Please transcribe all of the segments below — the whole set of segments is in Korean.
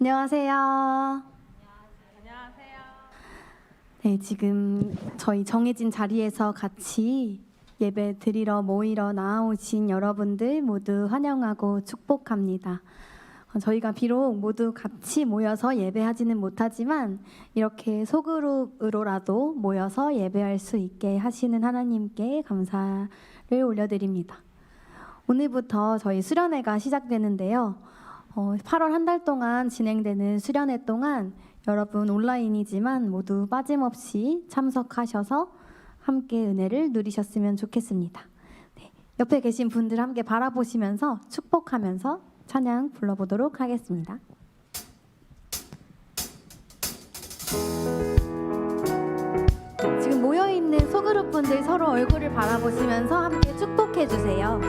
안녕하세요. 안녕하세요. 네, 지금 저희 정해진 자리에서 같이 예배 드리러 모이러 나오신 여러분들 모두 환영하고 축복합니다. 저희가 비록 모두 같이 모여서 예배하지는 못하지만 이렇게 소그룹으로라도 모여서 예배할 수 있게 하시는 하나님께 감사를 올려드립니다. 오늘부터 저희 수련회가 시작되는데요. 8월 한 달 동안 진행되는 수련회 동안 여러분 온라인이지만 모두 빠짐없이 참석하셔서 함께 은혜를 누리셨으면 좋겠습니다. 네, 옆에 계신 분들 함께 바라보시면서 축복하면서 찬양 불러보도록 하겠습니다. 지금 모여있는 소그룹 분들 서로 얼굴을 바라보시면서 함께 축복해 주세요.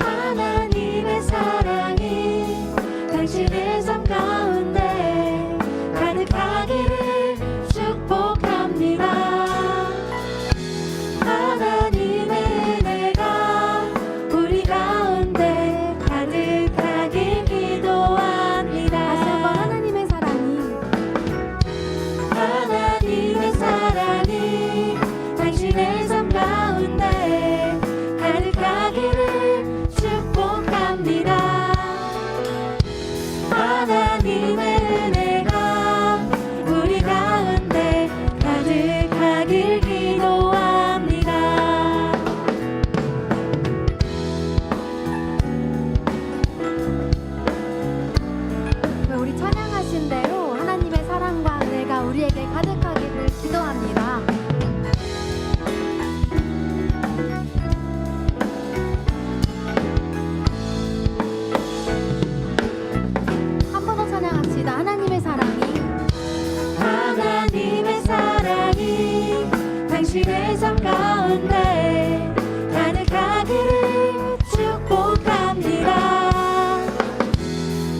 하나님의 사랑이 당신의 삶 가운데 가득하기를 축복합니다. 하나님의 은혜가 우리 가운데 가득하길 기도합니다. 다시 한번 하나님의 사랑이 당신의 삶 가운데 가득하기를 축복합니다. 하나님의 은혜가 우리 가운데 가득하길 기도합니다. 우리 찬양하신 대로 하나님의 사랑과 은혜가 우리에게 가득하기를 기도합니다. 한 번 더 찬양합시다. 하나님의 사랑이 당신의 삶 가운데 가득하기를 축복합니다.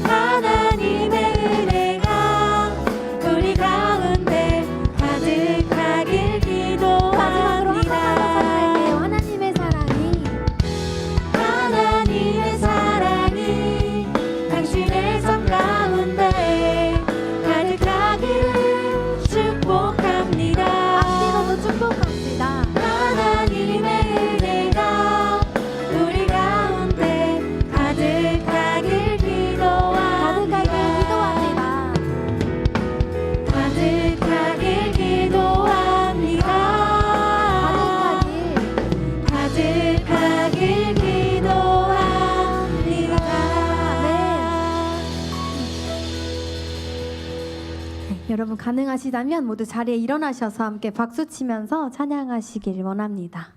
하나님의 은혜가 우리 가운데 가득하길 기도합니다. 하나님의 사랑이 당신의 삶 가운데 가득하기를 축복합니다. 앞뒤로도 축복합시다. 하나님의 은혜가 우리 가운데 가득하길 기도합니다. 가득하길 기도합니다. 가득하길 기도합니다. 여러분 가능하시다면 모두 자리에 일어나셔서 함께 박수 치면서 찬양하시길 원합니다.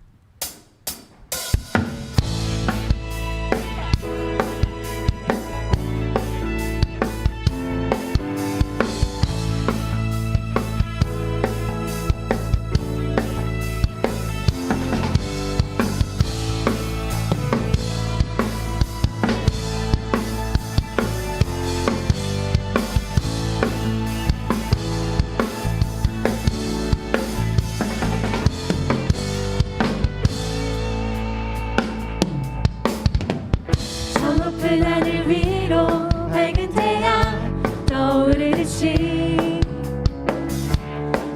저 높은 하늘 위로 밝은 태양 떠오르듯이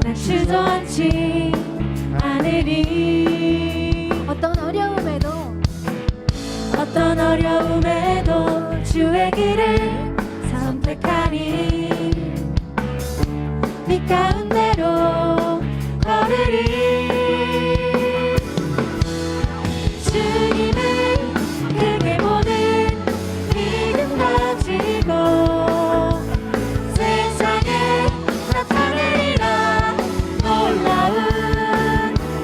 난 주저앉지 않으리. 어떤 어려움에도 주의 길을 선택하리. 네 가운데로 걸으리. 주님을 크게 보는 믿음 가지고 세상에 나타내리라. 놀라운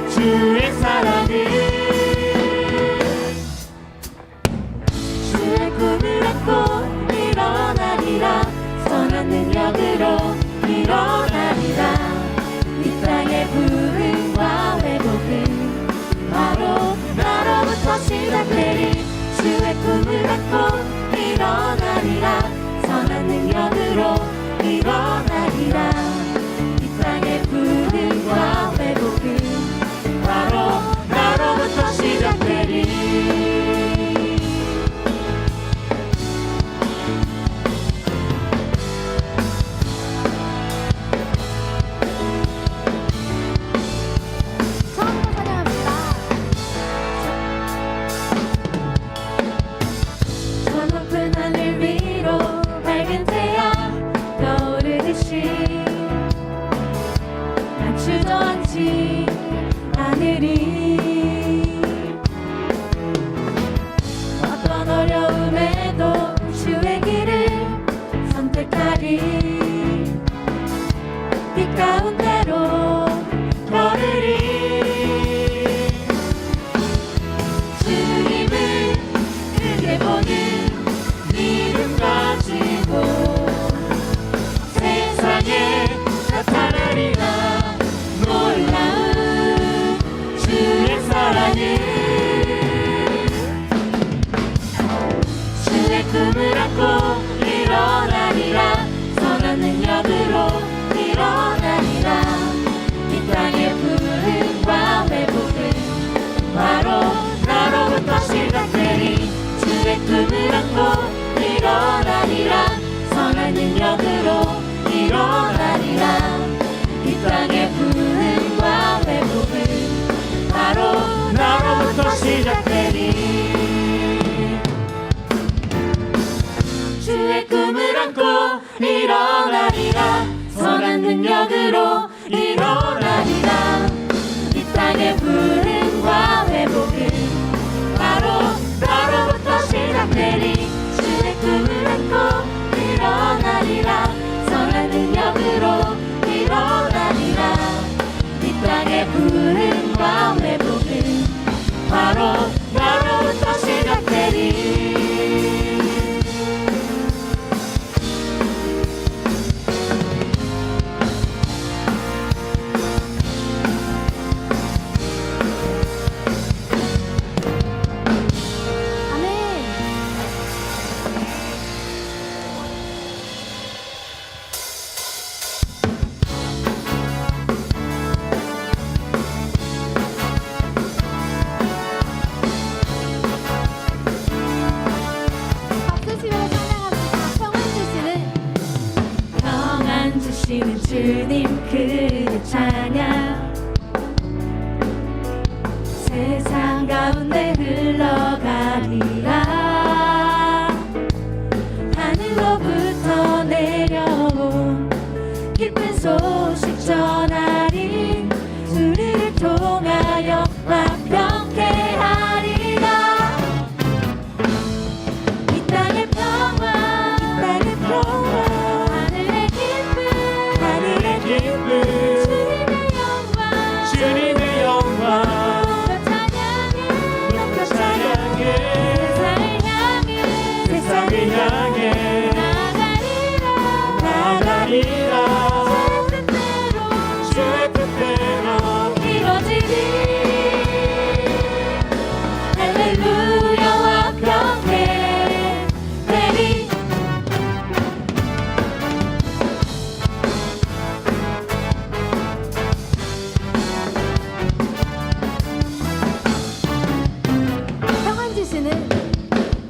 주의 사랑을. 주의 꿈을 안고 일어나리라. 선한 능력으로 일어나리라. 이 땅의 부흥과 주저앉지 않으리. 어떤 어려움에도 주의 길을 선택하리. 빛 가운데로 걸으리. 주님을 크게 보는 믿음 가지고 세상에 나타나리라. 놀라운 주의 사랑을. 주의 꿈을 안고 일어나리라. 선한 능력으로 일어나리라. 이 땅의 부흥과 회복은 바로 나로부터 시작되리. 주의 꿈을 안고 일어나리라. 선한 능력으로 일어나리라. 이 땅의 부흥과 회복은 바로 나로부터 시작되리. 주의 꿈을 안고 일어나리라. 선한 능력으로 일어나리라. 이 땅의 부흥과 회복은 바로 나로부터 시작되리. 주의 꿈을 안고 일어나리라. 선한 능력으로 일어나리라. 이 땅의 부흥과 회복은 바로 나로부터 시작되리. 주시는 주님 그 찬양. 세상 가운데 흘러가리라. 하늘로부터 내려온 기쁜 소식 전하리. 우리를 통하여 완벽해 하리라. 이 땅의 평화, 이 땅의 평화. 주님의 영광 높여 찬양해. 세상을 향해 나가리라. 주의 뜻대로 이루어지리. 할렐루야 완벽해 되리.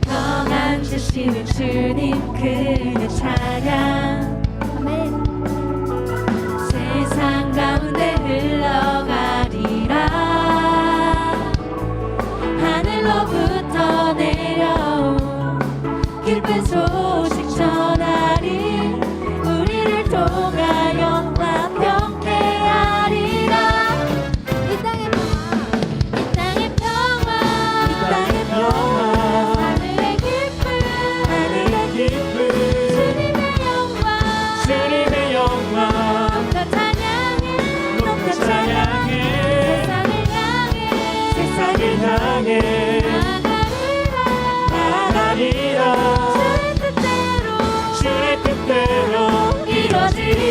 평안 주시는 주님 그의 찬양. 아멘. 세상 가운데 흘러가리라. 하늘로부터 내려온 기쁜 소식 전하리. 우리를 통하여 완벽해 하리라. 이 땅의 평화, 이 땅의 평화, 이 땅의 평화. 하늘의 기쁨, 하늘의 기쁨. 주님의 영광 높여 찬양해, 높여 찬양해. 세상을 향해 나가리라. 주의 뜻대로 이루어지리.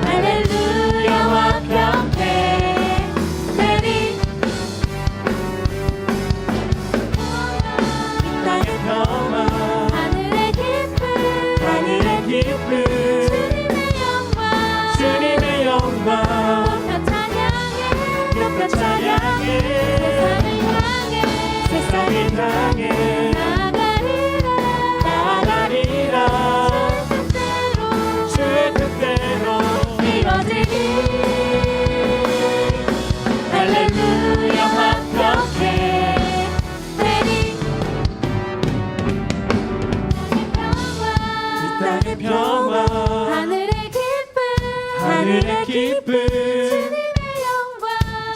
할렐루야 완벽해 되리. 이 땅의 평화, 하늘의 기쁨. 주님의 영광 높여 찬양해. 세상을 향해 나가리라. 주의 뜻대로 이루어지리. 할렐루야 완벽해 되리. 이 땅의 평화, 하늘의 기쁨. 하늘의 기쁨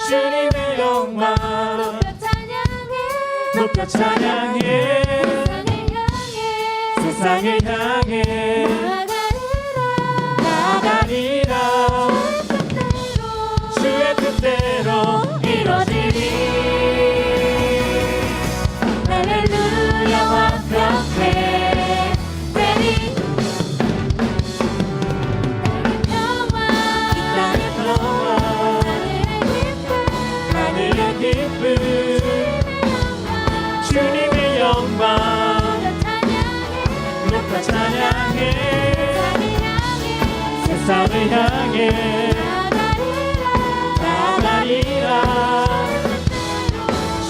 주님의 영광 높여 찬양해 세상을 향해 나가리라 주의 뜻대로 이루어지리 할렐루야 완벽해 되리 땅의 평화 하늘의 기쁨 주님의 영광 높여 찬양해 세상을 향해 나가리라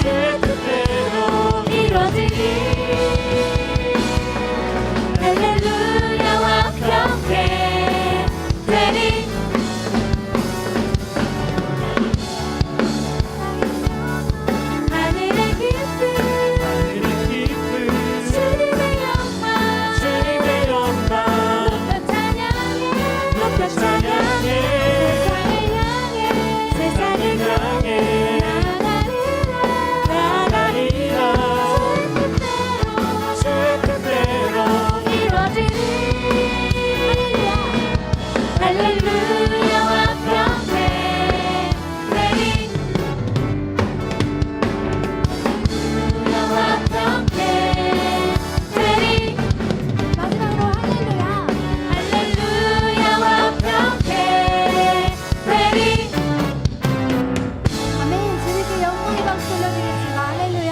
주의 뜻대로 이루어지리 할렐루야 완벽해 되리 하늘의 기쁨 주님의 영광 높여 찬양해 세상을 향해 나가리라 주의 뜻대로 이루어지리 할렐루야 완벽해 되리 완벽해 되리 마지막으로 할렐루야. 할렐루야 완벽해 되리 아멘. 주님께 영광의 박수 올려드리겠습니다. 할렐루야.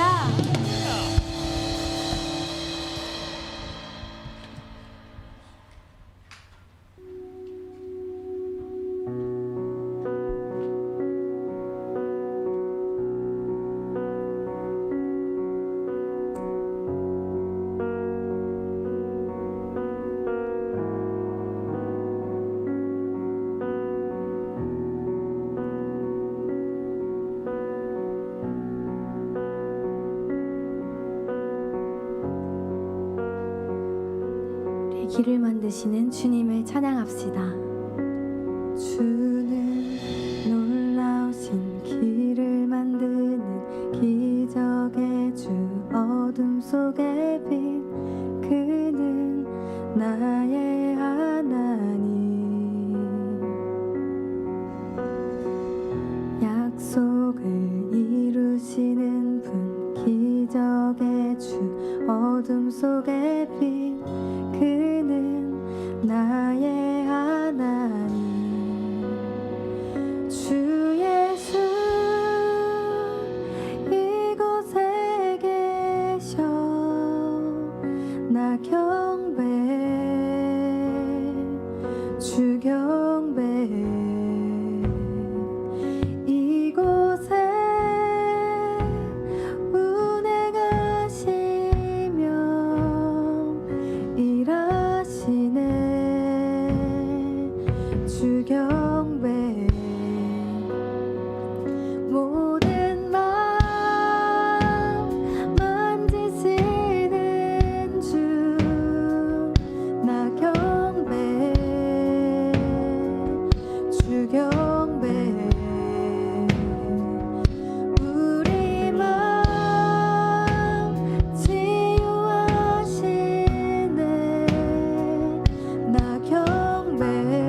우리 길을 만드시는 주님을 찬양합시다. 주는 놀라우신 길을 만드는 기적의 주 어둠 속에 빛 그는 나의 하나님 약속을 이루시는 분 기적의 주 어둠 속에 빛 그는 나의 하나님 주 예수 이곳에 계셔 나 경배해 주 경배해 이곳에 운행하시며 일하시네 주 경배해 모든 마음 만지시는 주 나 경배해 주 경배해 우리 마음 치유하시네 나 경배해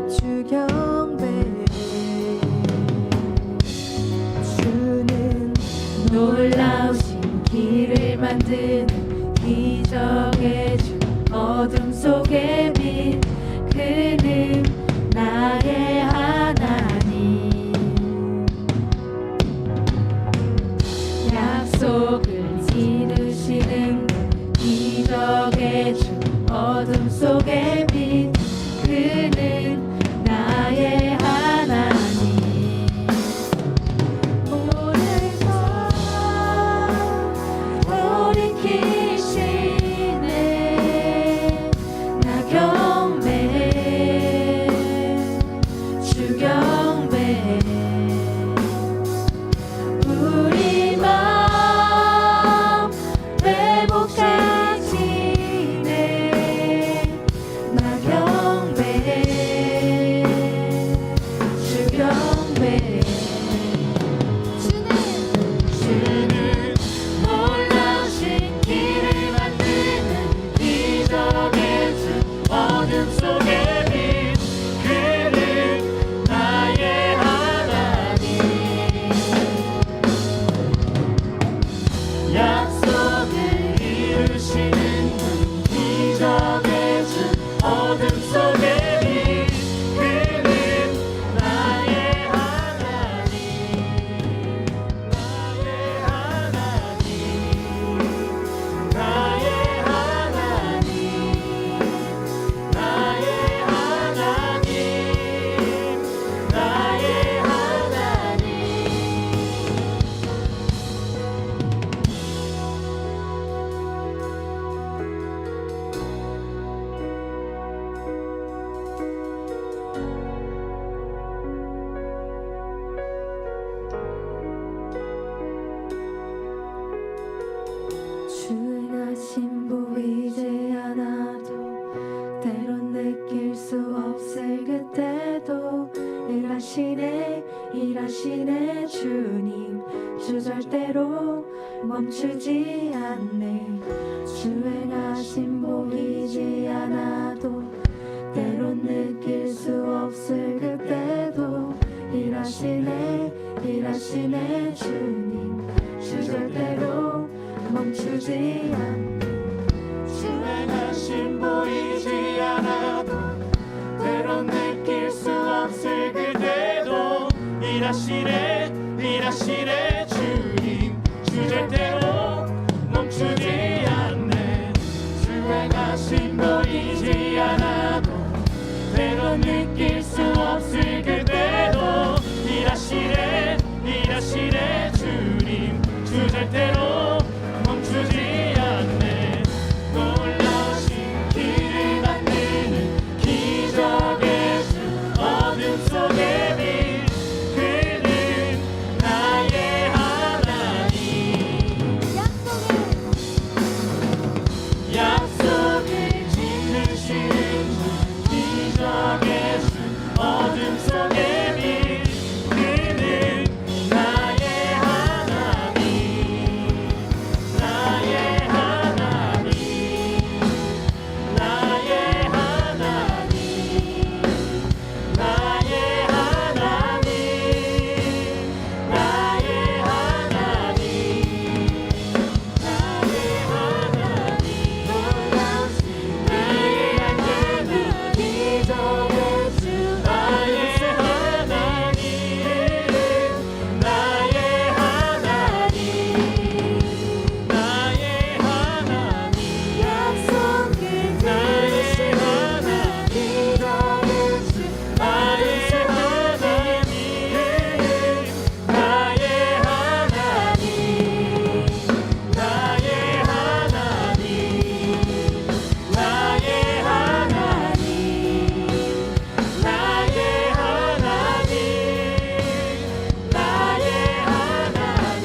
주 경배해 주는 놀라우신 길을 만드는 기적의 주 어둠 속에 빛 그는 나의 하나님 약속을 이루시는 기적의 주 어둠 속에 빛 그는 나의 하나님 오늘도 돌이키시네 멈추지 않네. 주 행하심 보이지 않아도 때론 느낄 수 없을 그때도 일하시네 일하시네 주님. 주 절대로 멈추지 않네. 주 행하심 보이지 않아도 때론 느낄 수 없을 그때도 일하시네 일하시네 주님. 주 절대로 멈추지 않네. 주 행하심 보이지 않아도 때론 느낄 수 없을 그때도 일하시네 일하시네 주님. 주 절대로 멈추지 않네. 놀라신 길을 만드는 기적의 주 어둠 속에 빛 그는 나의 하나님. 약속을 지키시는 주 기적의 주 어둠 속에 빛 그는 나의 하나님. 나의 하나님 나의 하나님 나의 하나님 나의 하나님 나의 하나님. 놀라신 나의 만드는 기적의 주 나의 하나님 나의 하나님 나의 하나님. 약속을 지키시는 기적의 주 나의 하나님 나의 하나님 나의 하나님 나의 하나님 나의 하나님 나의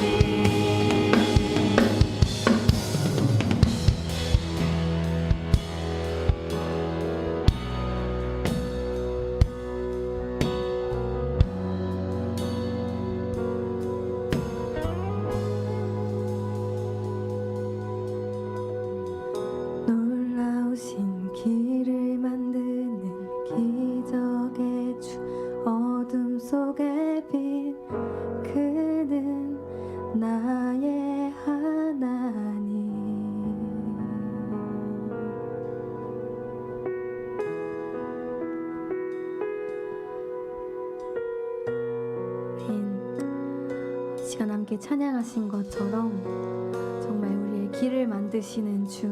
놀라우신 길을 만드는 기적의 주 어둠 속에 빛 그는 나의 하나님. 시간 함께 찬양하신 것처럼 정말 우리의 길을 만드시는 주,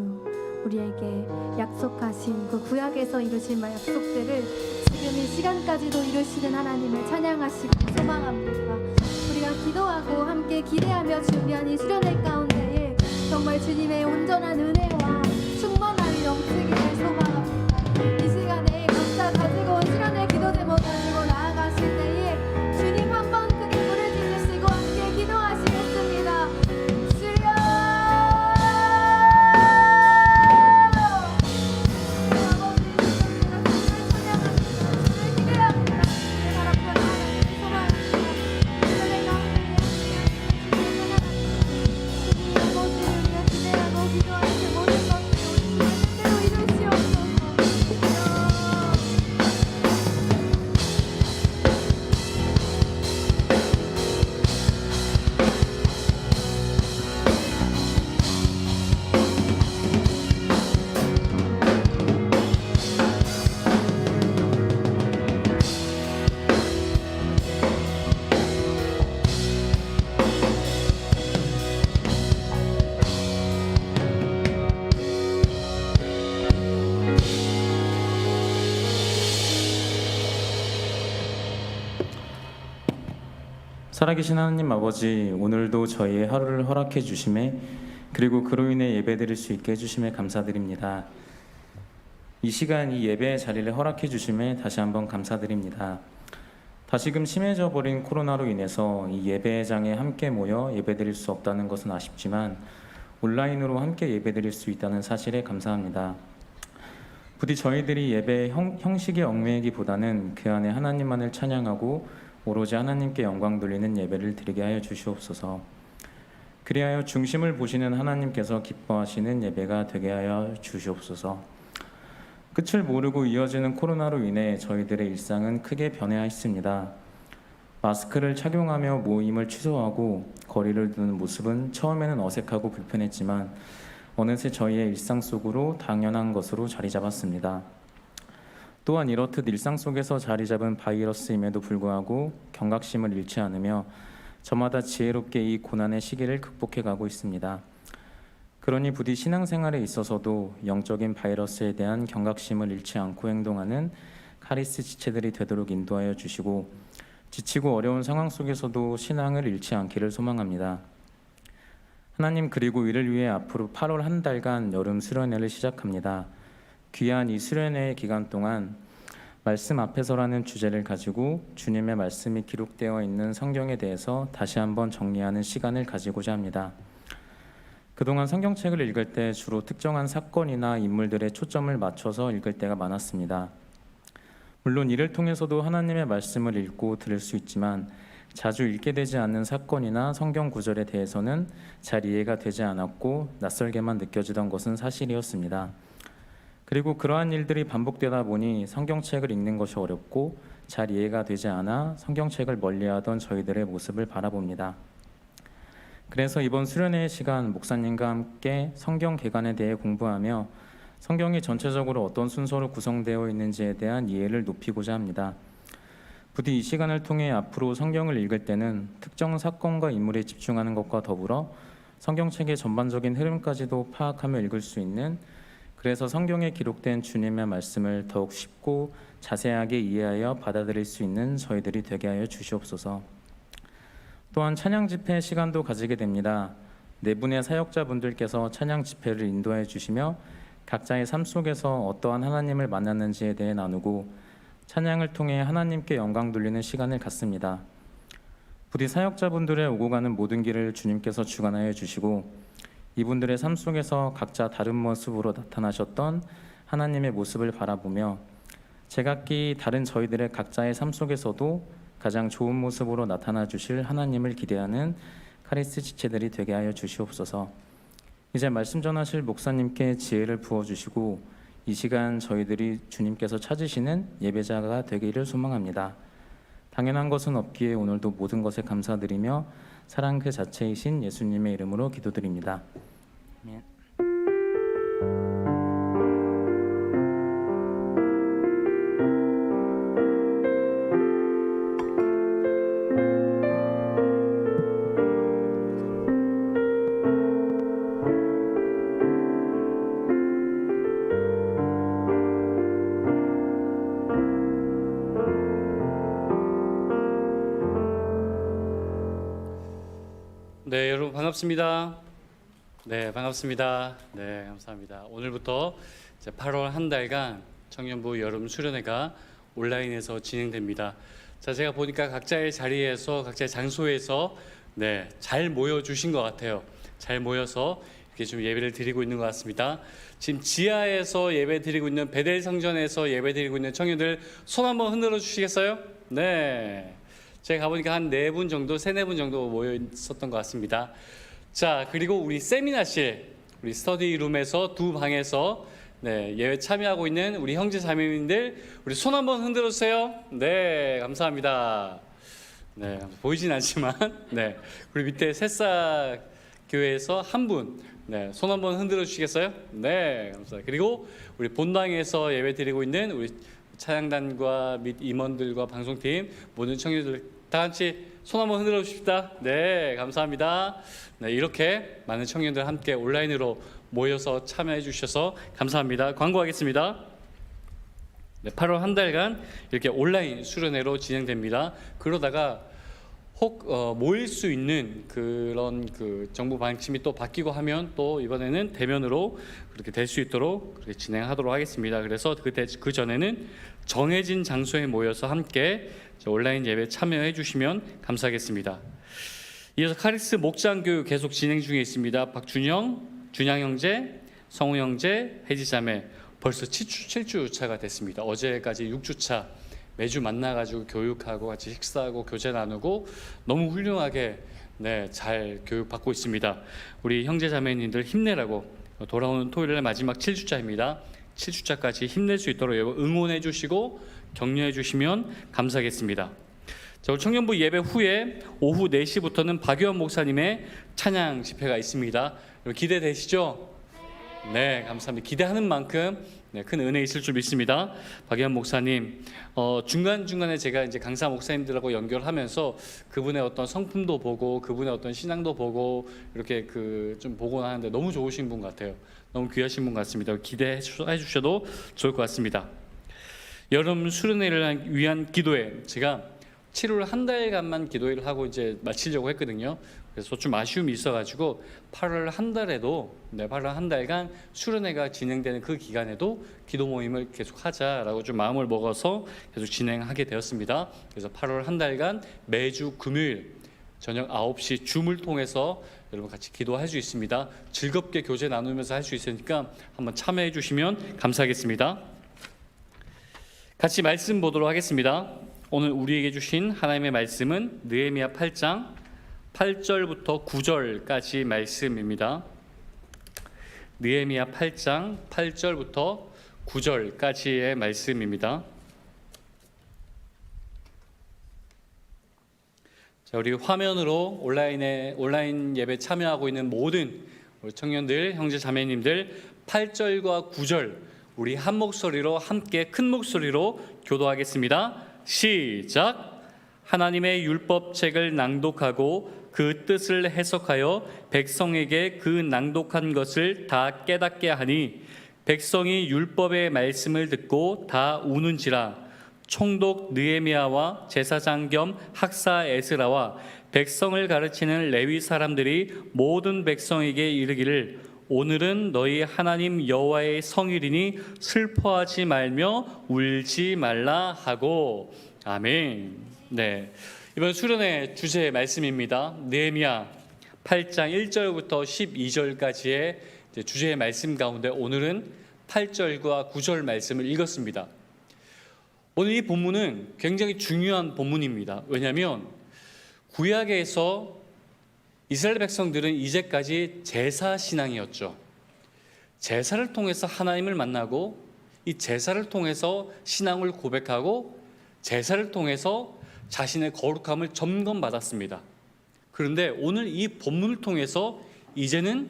우리에게 약속하신 그 구약에서 이루신 약속들을 지금 이 시간까지도 이루시는 하나님을 찬양하시고 소망합니다. 우리가 기도하고 함께 기대하며 준비한 이 수련회 가운데에 정말 주님의 온전한 은혜와 충만함이 넘치기를 소망합니다. 이 시간에 각자 가지고 온 수련회 기도 제목 가지고 나아가실 때에 주님 한번 크게 부르짖으시고 함께 기도하시겠습니다. 주여 살아계신 하나님 아버지, 오늘도 저희의 하루를 허락해 주심에 그리고 그로 인해 예배드릴 수 있게 해주심에 감사드립니다. 이 시간 이 예배의 자리를 허락해 주심에 다시 한번 감사드립니다. 다시금 심해져 버린 코로나로 인해서 이 예배장에 함께 모여 예배드릴 수 없다는 것은 아쉽지만 온라인으로 함께 예배드릴 수 있다는 사실에 감사합니다. 부디 저희들이 예배의 형식에 얽매이기보다는 그 안에 그리하여 중심을 보시는 하나님께서 기뻐하시는 예배가 되게 하여 주시옵소서. 끝을 모르고 이어지는 코로나로 인해 저희들의 일상은 크게 변해있습니다. 마스크를 착용하며 모임을 취소하고 거리를 두는 모습은 처음에는 어색하고 불편했지만 어느새 저희의 일상 속으로 당연한 것으로 자리 잡았습니다. 또한 이렇듯 일상 속에서 자리 잡은 바이러스임에도 불구하고 경각심을 잃지 않으며 저마다 지혜롭게 이 고난의 시기를 극복해가고 있습니다. 그러니 부디 신앙생활에 있어서도 영적인 바이러스에 대한 경각심을 잃지 않고 행동하는 카리스 지체들이 되도록 인도하여 주시고 지치고 어려운 상황 속에서도 신앙을 잃지 않기를 소망합니다. 하나님, 그리고 이를 위해 앞으로 8월 한 달간 여름 수련회를 시작합니다. 귀한 이 수련회 기간 동안 말씀 앞에서라는 주제를 가지고 주님의 말씀이 기록되어 있는 성경에 대해서 다시 한번 정리하는 시간을 가지고자 합니다. 그동안 성경책을 읽을 때 주로 특정한 사건이나 인물들의 초점을 맞춰서 읽을 때가 많았습니다. 물론 이를 통해서도 하나님의 말씀을 읽고 들을 수 있지만 자주 읽게 되지 않는 사건이나 성경 구절에 대해서는 잘 이해가 되지 않았고 낯설게만 느껴지던 것은 사실이었습니다. 그리고 그러한 일들이 반복되다 보니 성경책을 읽는 것이 어렵고 잘 이해가 되지 않아 성경책을 멀리하던 저희들의 모습을 바라봅니다. 그래서 이번 수련회의 시간 목사님과 함께 성경 개관에 대해 공부하며 성경이 전체적으로 어떤 순서로 구성되어 있는지에 대한 이해를 높이고자 합니다. 부디 이 시간을 통해 앞으로 성경을 읽을 때는 특정 사건과 인물에 집중하는 것과 더불어 성경책의 전반적인 흐름까지도 파악하며 읽을 수 있는, 그래서 성경에 기록된 주님의 말씀을 더욱 쉽고 자세하게 이해하여 받아들일 수 있는 저희들이 되게 하여 주시옵소서. 또한 찬양 집회 시간도 가지게 됩니다. 네 분의 사역자분들께서 찬양 집회를 인도해 주시며 각자의 삶 속에서 어떠한 하나님을 만났는지에 대해 나누고 찬양을 통해 하나님께 영광 돌리는 시간을 갖습니다. 부디 사역자분들의 오고 가는 모든 길을 주님께서 주관하여 주시고 이분들의 삶 속에서 각자 다른 모습으로 나타나셨던 하나님의 모습을 바라보며 제각기 다른 저희들의 각자의 삶 속에서도 가장 좋은 모습으로 나타나 주실 하나님을 기대하는 카리스 지체들이 되게 하여 주시옵소서. 이제 말씀 전하실 목사님께 지혜를 부어주시고 이 시간 저희들이 주님께서 찾으시는 예배자가 되기를 소망합니다. 당연한 것은 없기에 오늘도 모든 것에 감사드리며 사랑 그 자체이신 예수님의 이름으로 기도드립니다. 아멘. 네, 여러분 반갑습니다. 네, 반갑습니다. 네, 감사합니다. 오늘부터 이제 8월 한 달간 청년부 여름 수련회가 온라인에서 진행됩니다. 자, 제가 보니까 각자의 자리에서 각자의 장소에서 네, 잘 모여 주신 것 같아요. 잘 모여서 이렇게 좀 예배를 드리고 있는 것 같습니다. 지금 지하에서 예배 드리고 있는 베델 성전에서 예배 드리고 있는 청년들 손 한번 흔들어 주시겠어요? 네. 제가 가보니까 한 4분 정도, 3-4분 정도 모여 있었던 것 같습니다. 자, 그리고 우리 세미나실, 우리 스터디룸에서 두 방에서 네, 예배 참여하고 있는 우리 형제 자매님들, 우리 손 한번 흔들어 주세요. 네, 감사합니다. 네, 보이진 않지만, 네, 우리 밑에 새싹 교회에서 한 분, 네, 손 한번 흔들어 주시겠어요? 네, 감사합니다. 그리고 우리 본당에서 예배 드리고 있는 우리 찬양단과 및 임원들과 방송팀 모든 청년들 다 같이 손 한번 흔들어 주십시다. 네, 감사합니다. 네, 이렇게 많은 청년들 함께 온라인으로 모여서 참여해 주셔서 감사합니다. 광고하겠습니다. 네, 8월 한 달간 이렇게 온라인 수련회로 진행됩니다. 그러다가 혹 모일 수 있는 그런 그 정부 방침이 또 바뀌고 하면 또 이번에는 대면으로 그렇게 될 수 있도록 그렇게 진행하도록 하겠습니다. 그래서 그때 그 전에는 정해진 장소에 모여서 함께 온라인 예배 참여해 주시면 감사하겠습니다. 이어서 카리스 목장 교육 계속 진행 중에 있습니다. 박준영, 준양 형제, 성우 형제, 혜지 자매 벌써 7주차가 됐습니다. 어제까지 6주차 매주 만나가지고 교육하고 같이 식사하고 교제 나누고 너무 훌륭하게 네, 잘 교육받고 있습니다. 우리 형제 자매님들 힘내라고 돌아오는 토요일날 마지막 7주차입니다. 7주차까지 힘낼 수 있도록 응원해 주시고 격려해 주시면 감사하겠습니다. 자, 우리 청년부 예배 후에 오후 4시부터는 박유원 목사님의 찬양 집회가 있습니다. 기대되시죠? 네, 감사합니다. 기대하는 만큼 큰 은혜 있을 줄 믿습니다. 박유원 목사님, 중간중간에 제가 이제 강사 목사님들하고 연결하면서 그분의 어떤 성품도 보고 그분의 어떤 신앙도 보고 이렇게 좀 보고 하는데 너무 좋으신 분 같아요. 너무 귀하신 분 같습니다. 기대해 주셔도 좋을 것 같습니다. 여름 수련회를 위한 기도회, 제가 7월 한 달간만 기도회를 하고 이제 마치려고 했거든요. 그래서 좀 아쉬움이 있어가지고 8월 한 달에도 8월 한 달간 수련회가 진행되는 그 기간에도 기도 모임을 계속 하자라고 좀 마음을 먹어서 계속 진행하게 되었습니다. 그래서 8월 한 달간 매주 금요일 저녁 9시 줌을 통해서 여러분 같이 기도할 수 있습니다. 즐겁게 교제 나누면서 할 수 있으니까 한번 참여해 주시면 감사하겠습니다. 같이 말씀 보도록 하겠습니다. 오늘 우리에게 주신 하나님의 말씀은 느헤미야 8장 8절부터 9절까지 말씀입니다. 느헤미야 8장 8절부터 9절까지의 말씀입니다. 자, 우리 화면으로 온라인 예배 참여하고 있는 모든 우리 청년들, 형제 자매님들 8절과 9절 우리 한 목소리로 함께 큰 목소리로 교도하겠습니다. 시작. 하나님의 율법책을 낭독하고 그 뜻을 해석하여 백성에게 그 낭독한 것을 다 깨닫게 하니 백성이 율법의 말씀을 듣고 다 우는지라. 총독 느헤미야와 제사장 겸 학사 에스라와 백성을 가르치는 레위 사람들이 모든 백성에게 이르기를 오늘은 너희 하나님 여호와의 성일이니 슬퍼하지 말며 울지 말라 하고. 아멘. 네, 이번 수련회 주제 말씀입니다. 느헤미야 8장 1절부터 12절까지의 주제의 말씀 가운데 오늘은 8절과 9절 말씀을 읽었습니다. 오늘 이 본문은 굉장히 중요한 본문입니다. 왜냐하면 구약에서 이스라엘 백성들은 이제까지 제사 신앙이었죠. 제사를 통해서 하나님을 만나고 이 제사를 통해서 신앙을 고백하고 제사를 통해서 자신의 거룩함을 점검받았습니다. 그런데 오늘 이 본문을 통해서 이제는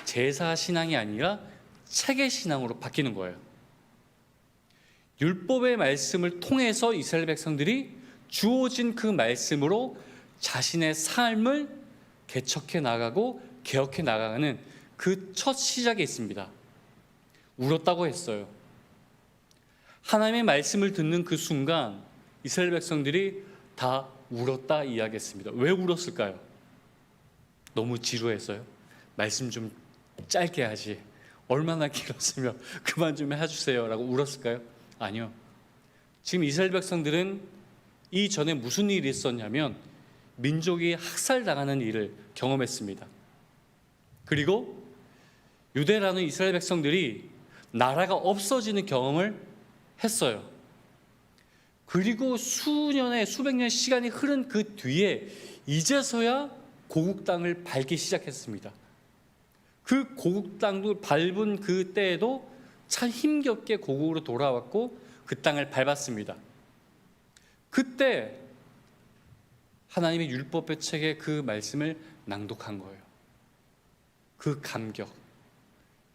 제사 신앙이 아니라 체계 신앙으로 바뀌는 거예요. 율법의 말씀을 통해서 이스라엘 백성들이 주어진 그 말씀으로 자신의 삶을 개척해 나가고 개혁해 나가는 그 첫 시작이 있습니다. 울었다고 했어요. 하나님의 말씀을 듣는 그 순간 이스라엘 백성들이 다 울었다 이야기했습니다. 왜 울었을까요? 너무 지루해서요? 말씀 좀 짧게 하지. 얼마나 길었으면 그만 좀 해주세요 라고 울었을까요? 아니요. 지금 이스라엘 백성들은 이전에 무슨 일이 있었냐면 민족이 학살당하는 일을 경험했습니다. 그리고 유대라는 이스라엘 백성들이 나라가 없어지는 경험을 했어요. 그리고 수백 년 시간이 흐른 그 뒤에 이제서야 고국 땅을 밟기 시작했습니다. 그 고국 땅도 밟은 그 때에도 참 힘겹게 고국으로 돌아왔고 그 땅을 밟았습니다. 그때 하나님의 율법의 책에 그 말씀을 낭독한 거예요. 그 감격,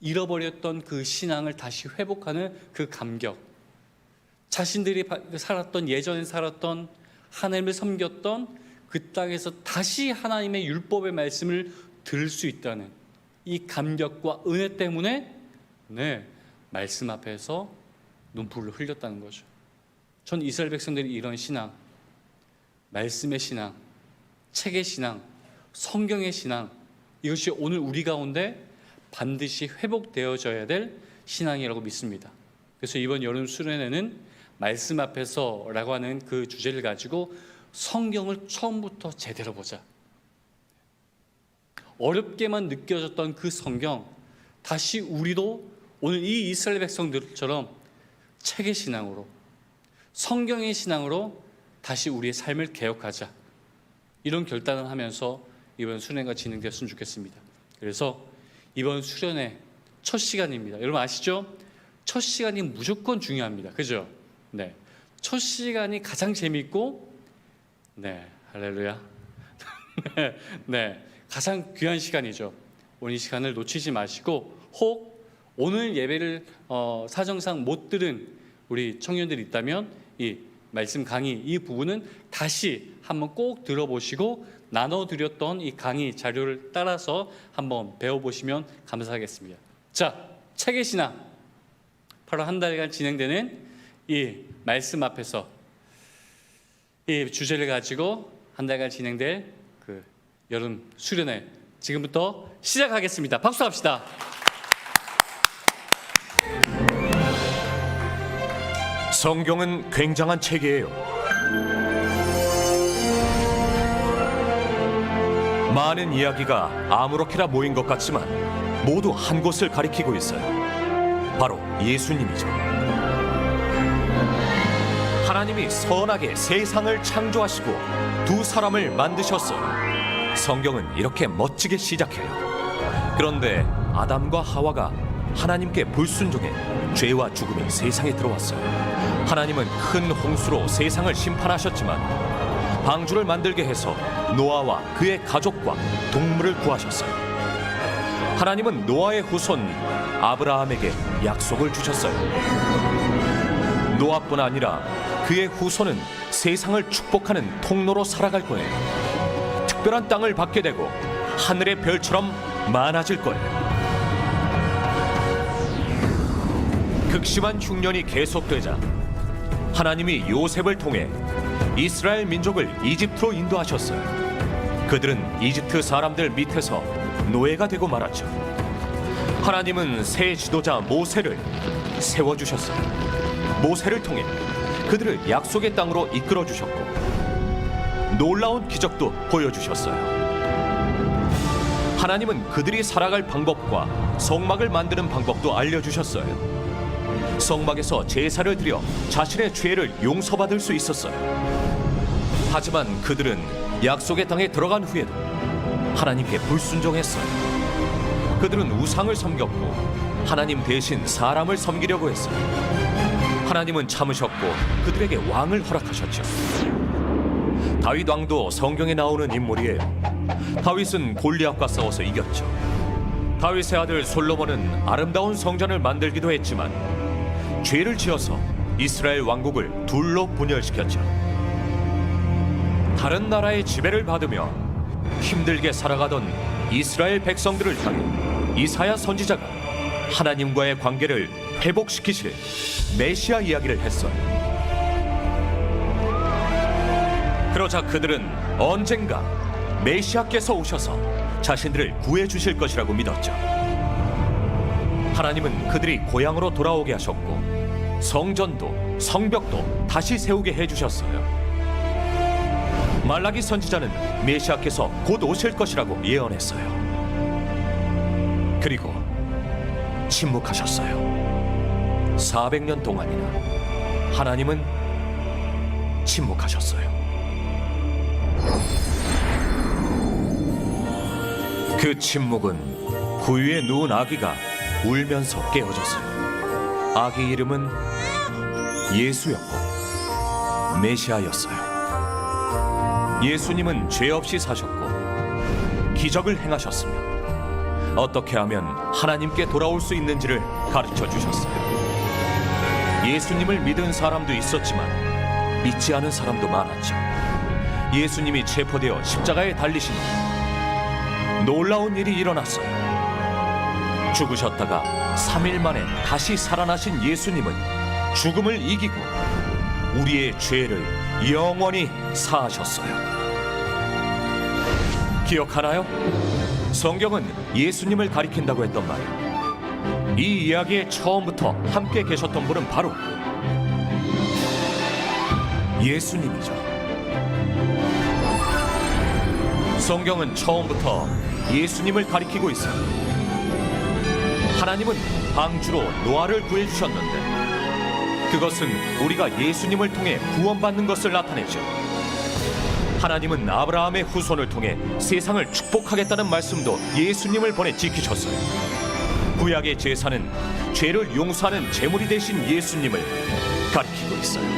잃어버렸던 그 신앙을 다시 회복하는 그 감격, 자신들이 살았던 예전에 살았던 하나님을 섬겼던 그 땅에서 다시 하나님의 율법의 말씀을 들을 수 있다는 이 감격과 은혜 때문에 말씀 앞에서 눈물을 흘렸다는 거죠. 전 이스라엘 백성들이 이런 신앙, 말씀의 신앙, 책의 신앙, 성경의 신앙, 이것이 오늘 우리 가운데 반드시 회복되어져야 될 신앙이라고 믿습니다. 그래서 이번 여름 수련회는 말씀 앞에서라고 하는 그 주제를 가지고 성경을 처음부터 제대로 보자. 어렵게만 느껴졌던 그 성경, 다시 우리도 오늘 이 이스라엘 백성들처럼 책의 신앙으로, 성경의 신앙으로 다시 우리의 삶을 개혁하자. 이런 결단을 하면서 이번 수련회가 진행되었으면 좋겠습니다. 그래서 이번 수련회 첫 시간입니다. 여러분 아시죠? 첫 시간이 무조건 중요합니다. 그죠? 네, 첫 시간이 가장 재밌고, 네, 할렐루야. 네, 가장 귀한 시간이죠. 오늘 이 시간을 놓치지 마시고, 혹 오늘 예배를 사정상 못 들은 우리 청년들이 있다면 이 말씀 강의 이 부분은 다시 한번 꼭 들어보시고 나눠드렸던 이 강의 자료를 따라서 한번 배워보시면 감사하겠습니다. 자, 책의 신앙 8월 한 달간 진행되는 이 말씀 앞에서 이 주제를 가지고 한 달간 진행될 그 여름 수련회 지금부터 시작하겠습니다. 박수 합시다. 성경은 굉장한 책이에요. 많은 이야기가 아무렇게나 모인 것 같지만 모두 한 곳을 가리키고 있어요. 바로 예수님이죠. 하나님이 선하게 세상을 창조하시고 두 사람을 만드셨어요. 성경은 이렇게 멋지게 시작해요. 그런데 아담과 하와가 하나님께 불순종해 죄와 죽음이 세상에 들어왔어요. 하나님은 큰 홍수로 세상을 심판하셨지만 방주를 만들게 해서 노아와 그의 가족과 동물을 구하셨어요. 하나님은 노아의 후손 아브라함에게 약속을 주셨어요. 노아뿐 아니라 그의 후손은 세상을 축복하는 통로로 살아갈 거예요. 특별한 땅을 받게 되고 하늘의 별처럼 많아질 거예요. 극심한 흉년이 계속되자 하나님이 요셉을 통해 이스라엘 민족을 이집트로 인도하셨어요. 그들은 이집트 사람들 밑에서 노예가 되고 말았죠. 하나님은 새 지도자 모세를 세워주셨어요. 모세를 통해 그들을 약속의 땅으로 이끌어 주셨고 놀라운 기적도 보여주셨어요. 하나님은 그들이 살아갈 방법과 성막을 만드는 방법도 알려주셨어요. 성막에서 제사를 드려 자신의 죄를 용서받을 수 있었어요. 하지만 그들은 약속의 땅에 들어간 후에도 하나님께 불순종했어요. 그들은 우상을 섬겼고 하나님 대신 사람을 섬기려고 했어요. 하나님은 참으셨고 그들에게 왕을 허락하셨죠. 다윗 왕도 성경에 나오는 인물이에요. 다윗은 골리앗과 싸워서 이겼죠. 다윗의 아들 솔로몬은 아름다운 성전을 만들기도 했지만 죄를 지어서 이스라엘 왕국을 둘로 분열시켰죠. 다른 나라의 지배를 받으며 힘들게 살아가던 이스라엘 백성들을 향해 이사야 선지자가 하나님과의 관계를 회복시키실 메시아 이야기를 했어요. 그러자 그들은 언젠가 메시아께서 오셔서 자신들을 구해 주실 것이라고 믿었죠. 하나님은 그들이 고향으로 돌아오게 하셨고 성전도 성벽도 다시 세우게 해주셨어요. 말라기 선지자는 메시아께서 곧 오실 것이라고 예언했어요. 그리고 침묵하셨어요. 400년 동안이나 하나님은 침묵하셨어요. 그 침묵은 구유에 누운 아기가 울면서 깨어졌어요. 아기 이름은 예수였고 메시아였어요. 예수님은 죄 없이 사셨고 기적을 행하셨으며 어떻게 하면 하나님께 돌아올 수 있는지를 가르쳐 주셨어요. 예수님을 믿은 사람도 있었지만 믿지 않은 사람도 많았죠. 예수님이 체포되어 십자가에 달리신 후 놀라운 일이 일어났어요. 죽으셨다가 3일 만에 다시 살아나신 예수님은 죽음을 이기고 우리의 죄를 영원히 사하셨어요. 기억하나요? 성경은 예수님을 가리킨다고 했던 말이에요. 이 이야기의 처음부터 함께 계셨던 분은 바로 예수님이죠. 성경은 처음부터 예수님을 가리키고 있어요. 하나님은 방주로 노아를 구해주셨는데 그것은 우리가 예수님을 통해 구원받는 것을 나타내죠. 하나님은 아브라함의 후손을 통해 세상을 축복하겠다는 말씀도 예수님을 보내 지키셨어요. 구약의 제사는 죄를 용서하는 제물이 되신 예수님을 가리키고 있어요.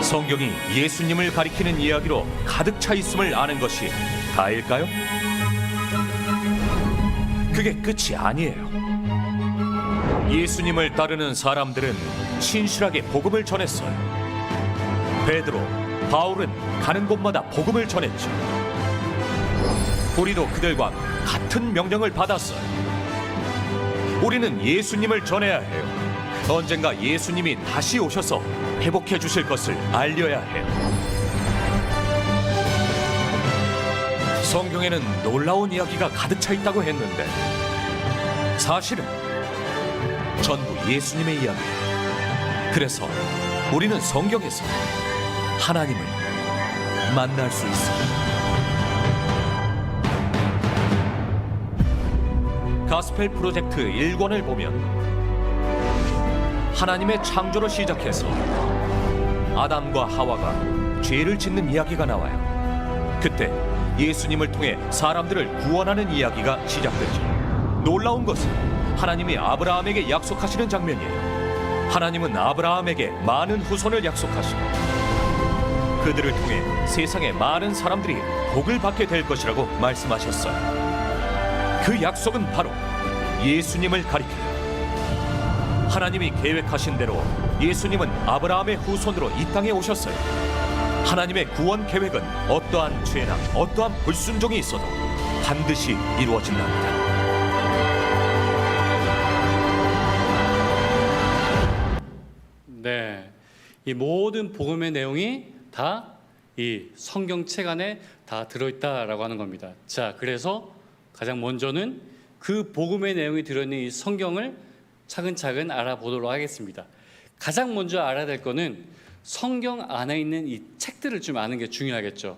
성경이 예수님을 가리키는 이야기로 가득 차 있음을 아는 것이 다일까요? 그게 끝이 아니에요. 예수님을 따르는 사람들은 신실하게 복음을 전했어요. 베드로, 바울은 가는 곳마다 복음을 전했죠. 우리도 그들과 같은 명령을 받았어요. 우리는 예수님을 전해야 해요. 언젠가 예수님이 다시 오셔서 회복해 주실 것을 알려야 해요. 성경에는 놀라운 이야기가 가득 차 있다고 했는데 사실은 전부 예수님의 이야기예요. 그래서 우리는 성경에서 하나님을 만날 수 있어요. 가스펠 프로젝트 1권을 보면 하나님의 창조로 시작해서 아담과 하와가 죄를 짓는 이야기가 나와요. 그때 예수님을 통해 사람들을 구원하는 이야기가 시작되죠. 놀라운 것은 하나님이 아브라함에게 약속하시는 장면이에요. 하나님은 아브라함에게 많은 후손을 약속하시고 그들을 통해 세상의 많은 사람들이 복을 받게 될 것이라고 말씀하셨어요. 그 약속은 바로 예수님을 가리켜요. 하나님이 계획하신 대로 예수님은 아브라함의 후손으로 이 땅에 오셨어요. 하나님의 구원 계획은 어떠한 죄나 어떠한 불순종이 있어도 반드시 이루어진답니다. 네, 이 모든 복음의 내용이 다 이 성경책 안에 다 들어있다라고 하는 겁니다. 자, 그래서 가장 먼저는 그 복음의 내용이 들어있는 이 성경을 차근차근 알아보도록 하겠습니다. 가장 먼저 알아야 될 거는 성경 안에 있는 이 책들을 좀 아는 게 중요하겠죠.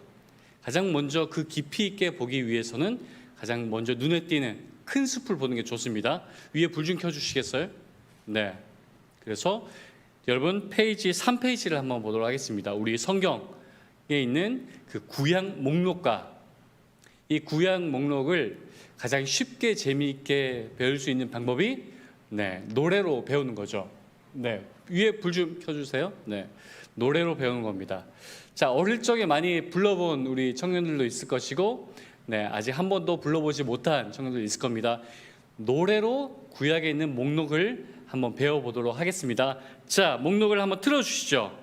가장 먼저 그 깊이 있게 보기 위해서는 가장 먼저 눈에 띄는 큰 숲을 보는 게 좋습니다. 위에 불 좀 켜주시겠어요? 네. 그래서 여러분 페이지 3페이지를 한번 보도록 하겠습니다. 우리 성경에 있는 그 구약 목록과 이 구약 목록을 가장 쉽게 재미있게 배울 수 있는 방법이 노래로 배우는 거죠. 네, 위에 불 좀 켜주세요. 네, 노래로 배우는 겁니다. 자, 어릴 적에 많이 불러본 우리 청년들도 있을 것이고, 아직 한 번도 불러보지 못한 청년들도 있을 겁니다. 노래로 구약에 있는 목록을 한번 배워보도록 하겠습니다. 자, 목록을 한번 틀어주시죠.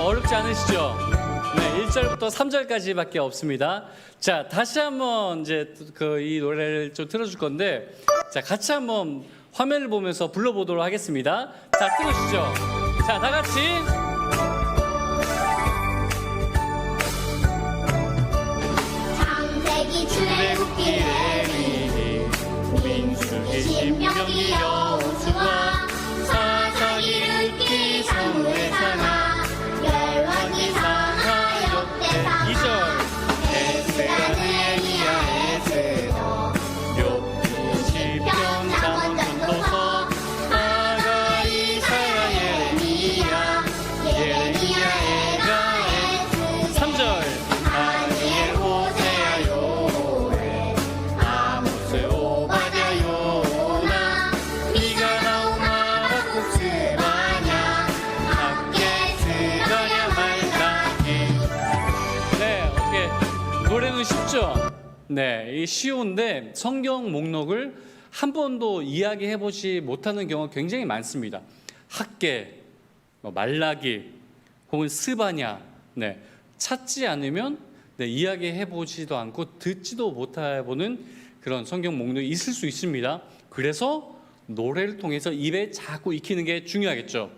어렵지 않으시죠? 네, 1절부터 3절까지밖에 없습니다. 자, 다시 한번 이제 이 노래를 좀 틀어줄 건데, 자, 같이 한번 화면을 보면서 불러보도록 하겠습니다. 자, 틀어주시죠. 자, 다 같이. 창세기 출애굽기 레위기 민수기 신명기 여호수아 사사기 룻기 사무엘 상하 열왕기 상하 역대 상하 2절 에스라 느헤미야 에스더 욥기 시편 잠언 전도서 아가 이사야 예레미야 에가 에스 3절 다니엘 호세아 요엘 아모스 오바댜 요나 쉽죠? 네, 이 쉬운데 성경 목록을 한 번도 이야기해보지 못하는 경우가 굉장히 많습니다. 학계, 말라기, 혹은 스바냐, 네, 찾지 않으면 이야기해보지도 않고 듣지도 못해보는 그런 성경 목록이 있을 수 있습니다. 그래서 노래를 통해서 입에 자꾸 익히는 게 중요하겠죠.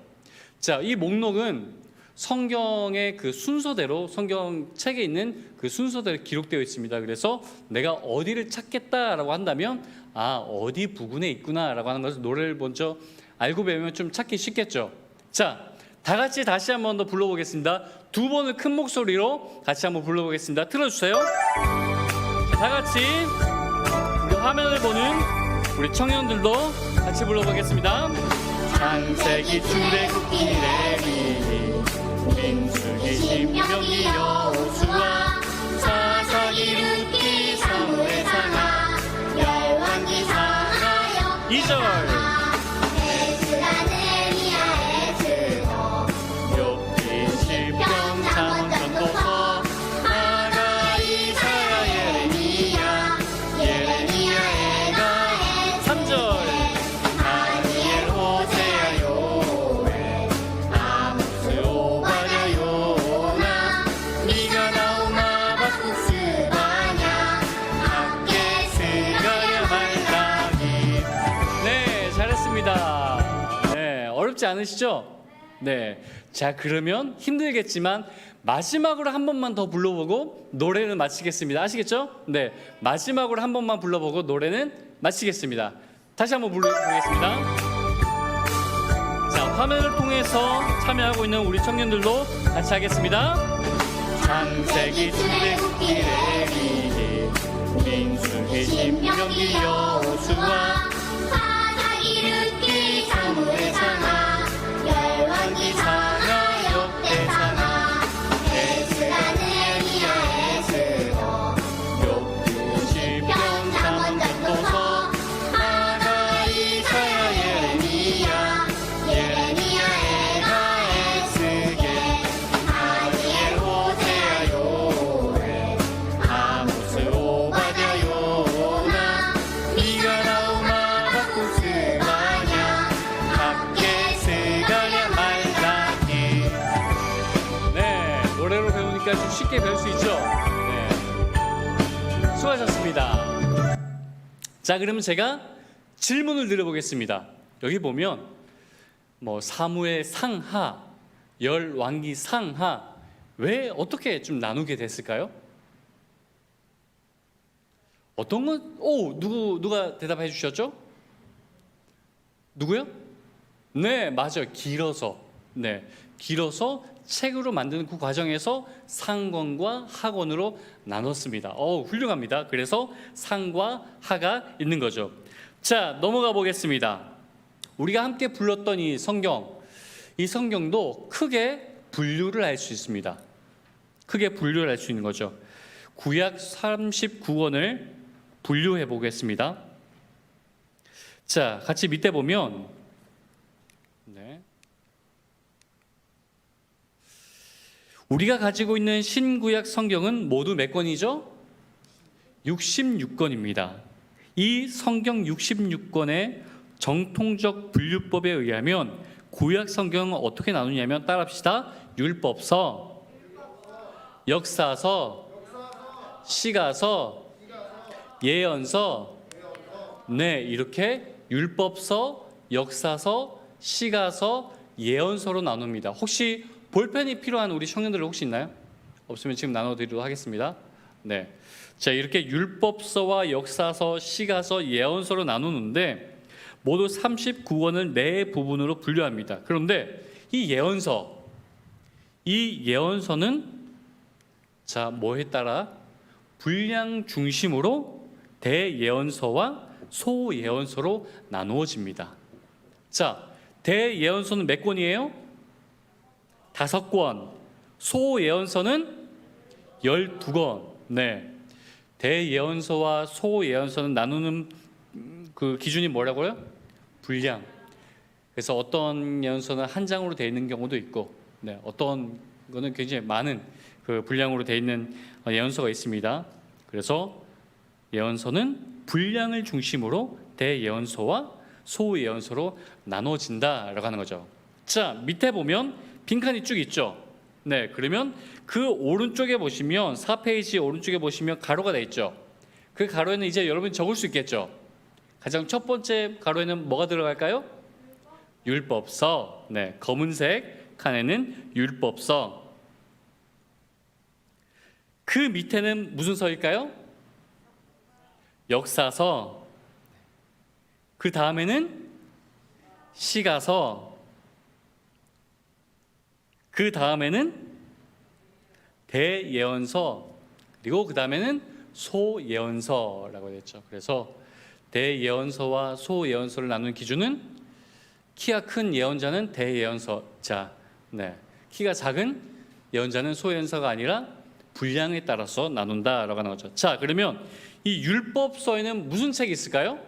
자, 이 목록은 성경의 그 순서대로, 성경책에 있는 그 순서대로 기록되어 있습니다. 그래서 내가 어디를 찾겠다라고 한다면 어디 부분에 있구나라고 하는 것을 노래를 먼저 알고 배우면 좀 찾기 쉽겠죠. 자, 다 같이 다시 한 번 더 불러보겠습니다. 두 번을 큰 목소리로 같이 한번 불러보겠습니다. 틀어주세요. 자, 다 같이 우리 화면을 보는 우리 청년들도 같이 불러보겠습니다. 창세기, 출애굽기, 레위기, 민수기, 신명기, 여호수아, 사사기, 룻기, 사무엘, 상하, 열왕기, 사라, 2절. 어렵지 않으시죠? 네. 자, 그러면 힘들겠지만 마지막으로 한 번만 더 불러보고 노래는 마치겠습니다. 아시겠죠? 네. 마지막으로 한 번만 불러보고 노래는 마치겠습니다. 다시 한번 불러보겠습니다. 자, 화면을 통해서 참여하고 있는 우리 청년들도 같이 하겠습니다. 창세기, 출애굽기, 레위기, 민수기, 신명기, 여호수아, 사사기, 룻기, 사무엘, 상하, 열왕기, 상하, 역대, 상하, 에스라, 느헤미야, 에스더, 욥기, 시편, 잠언, 전도서, 하가, 이사야, 예레미야, 에가, 에스겔, 다니엘, 호세아, 요엘, 아모스, 오바댜, 요나, 미가, 나움, 하박국, 스바냐, 학계, 스가랴, 말라기. 네, 노래로 배우니까 좀 쉽게 배울 수 있죠? 네, 수고하셨습니다. 자, 그러면 제가 질문을 드려보겠습니다. 여기 보면 사무엘 상하, 열왕기 상하, 왜 어떻게 좀 나누게 됐을까요? 어떤 건 누가 대답해 주셨죠? 누구요? 네, 맞아요. 길어서. 네, 길어서 책으로 만드는 그 과정에서 상권과 하권으로 나눴습니다. 훌륭합니다. 그래서 상과 하가 있는 거죠. 자, 넘어가 보겠습니다. 우리가 함께 불렀던 이 성경도 크게 분류를 할 수 있습니다. 크게 분류를 할 수 있는 거죠. 구약 39권을 분류해 보겠습니다. 자, 같이 밑에 보면 우리가 가지고 있는 신구약 성경은 모두 몇 권이죠? 66권입니다. 이 성경 66권의 정통적 분류법에 의하면 구약 성경은 어떻게 나누냐면 따라합시다. 율법서, 역사서, 시가서, 예언서, 네, 이렇게 율법서, 역사서, 시가서, 예언서로 나눕니다. 혹시 볼펜이 필요한 우리 청년들 혹시 있나요? 없으면 지금 나눠드리도록 하겠습니다. 네, 자, 이렇게 율법서와 역사서, 시가서, 예언서로 나누는데 모두 39권을 네 부분으로 분류합니다. 그런데 이 예언서는 자, 뭐에 따라 분량 중심으로 대예언서와 소예언서로 나누어집니다. 자, 대예언서는 몇 권이에요? 5권. 소예언서는 12권. 네. 대예언서와 소예언서는 나누는 그 기준이 뭐라고요? 분량. 그래서 어떤 예언서는 한 장으로 되어 있는 경우도 있고, 네, 어떤 거는 굉장히 많은 그 분량으로 되어 있는 예언서가 있습니다. 그래서 예언서는 분량을 중심으로 대예언서와 소예언서로 나눠진다라고 하는 거죠. 자, 밑에 보면 빈칸이 쭉 있죠. 네, 그러면 그 오른쪽에 보시면 4페이지 오른쪽에 보시면 가로가 돼 있죠. 그 가로에는 이제 여러분이 적을 수 있겠죠. 가장 첫 번째 가로에는 뭐가 들어갈까요? 율법서. 네, 검은색 칸에는 율법서. 그 밑에는 무슨 서일까요? 역사서. 그 다음에는 시가서. 그 다음에는 대예언서. 그리고 그 다음에는 소예언서라고 했죠. 그래서 대예언서와 소예언서를 나누는 기준은 키가 큰 예언자는 대예언서자, 네, 키가 작은 예언자는 소예언서가 아니라 분량에 따라서 나눈다라고 하는 거죠. 자, 그러면 이 율법서에는 무슨 책이 있을까요?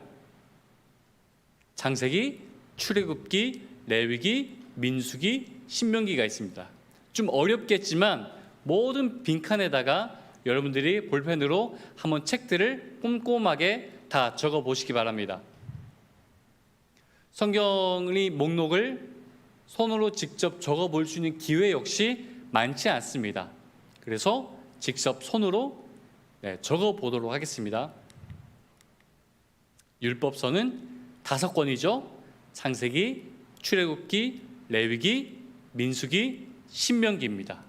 창세기, 출애굽기, 레위기, 민수기, 신명기가 있습니다. 좀 어렵겠지만 모든 빈칸에다가 여러분들이 볼펜으로 한번 책들을 꼼꼼하게 다 적어 보시기 바랍니다. 성경의 목록을 손으로 직접 적어 볼 수 있는 기회 역시 많지 않습니다. 그래서 직접 손으로 적어 보도록 하겠습니다. 율법서는 5권이죠. 창세기, 출애굽기, 레위기, 민수기, 신명기입니다.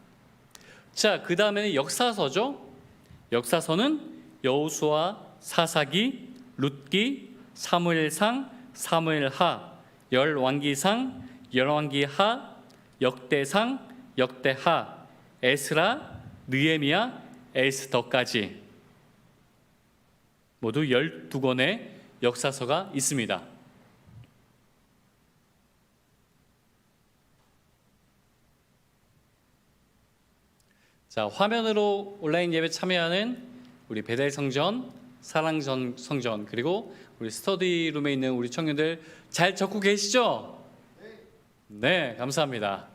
자, 그 다음에는 역사서죠. 역사서는 여호수아, 사사기, 룻기, 사무엘상, 사무엘하, 열왕기상, 열왕기하, 역대상, 역대하, 에스라, 느헤미야, 에스더까지 모두 12권의 역사서가 있습니다. 자, 화면으로 온라인 예배 참여하는 우리 베델 성전, 사랑 성전, 그리고 우리 스터디룸에 있는 우리 청년들 잘 적고 계시죠? 네, 감사합니다.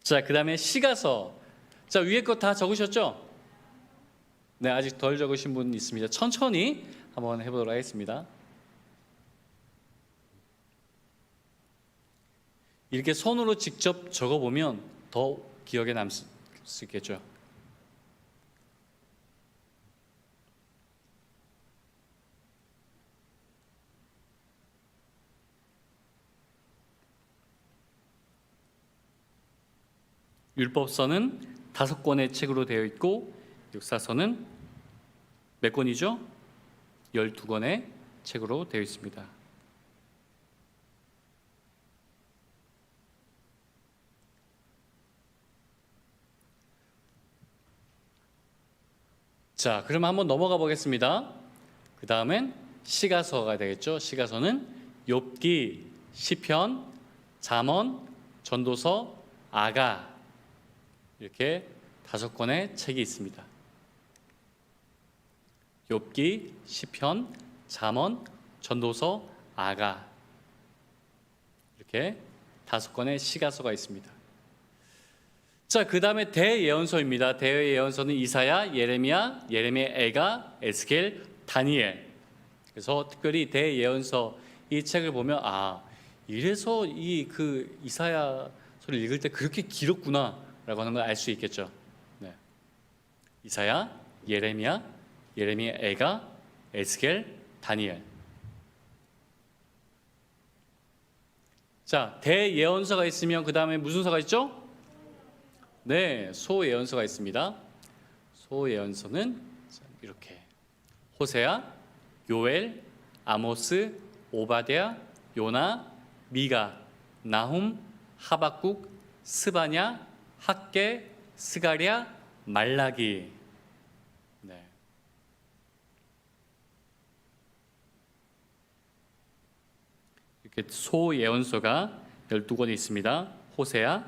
자, 그 다음에 시가서. 자, 위에 거 다 적으셨죠? 네, 아직 덜 적으신 분 있습니다. 천천히 한번 해보도록 하겠습니다. 이렇게 손으로 직접 적어보면 더 기억에 남을 수 있겠죠. 율법서는 5권의 책으로 되어 있고 역사서는 몇 권이죠? 12권의 책으로 되어 있습니다. 자, 그럼 한번 넘어가 보겠습니다. 그 다음엔 시가서가 되겠죠. 시가서는 욥기, 시편, 잠언, 전도서, 아가 이렇게 5권의 책이 있습니다. 욥기, 시편, 잠언, 전도서, 아가 이렇게 5권의 시가서가 있습니다. 자, 그 다음에 대예언서입니다. 대예언서는 이사야, 예레미야, 에가, 에스겔, 다니엘. 그래서 특별히 대예언서 이 책을 보면 이래서 그 이사야서를 읽을 때 그렇게 길었구나라고 하는 걸 알 수 있겠죠. 네. 이사야, 예레미야, 에가, 에스겔, 다니엘. 자, 대예언서가 있으면 그 다음에 무슨 서가 있죠? 네, 소예언서가 있습니다. 소예언서는 이렇게 호세아, 요엘, 아모스, 오바댜, 요나, 미가, 나훔, 하박국, 스바냐, 학개, 스가랴, 말라기. 네. 이렇게 소예언서가 12권이 있습니다. 호세아,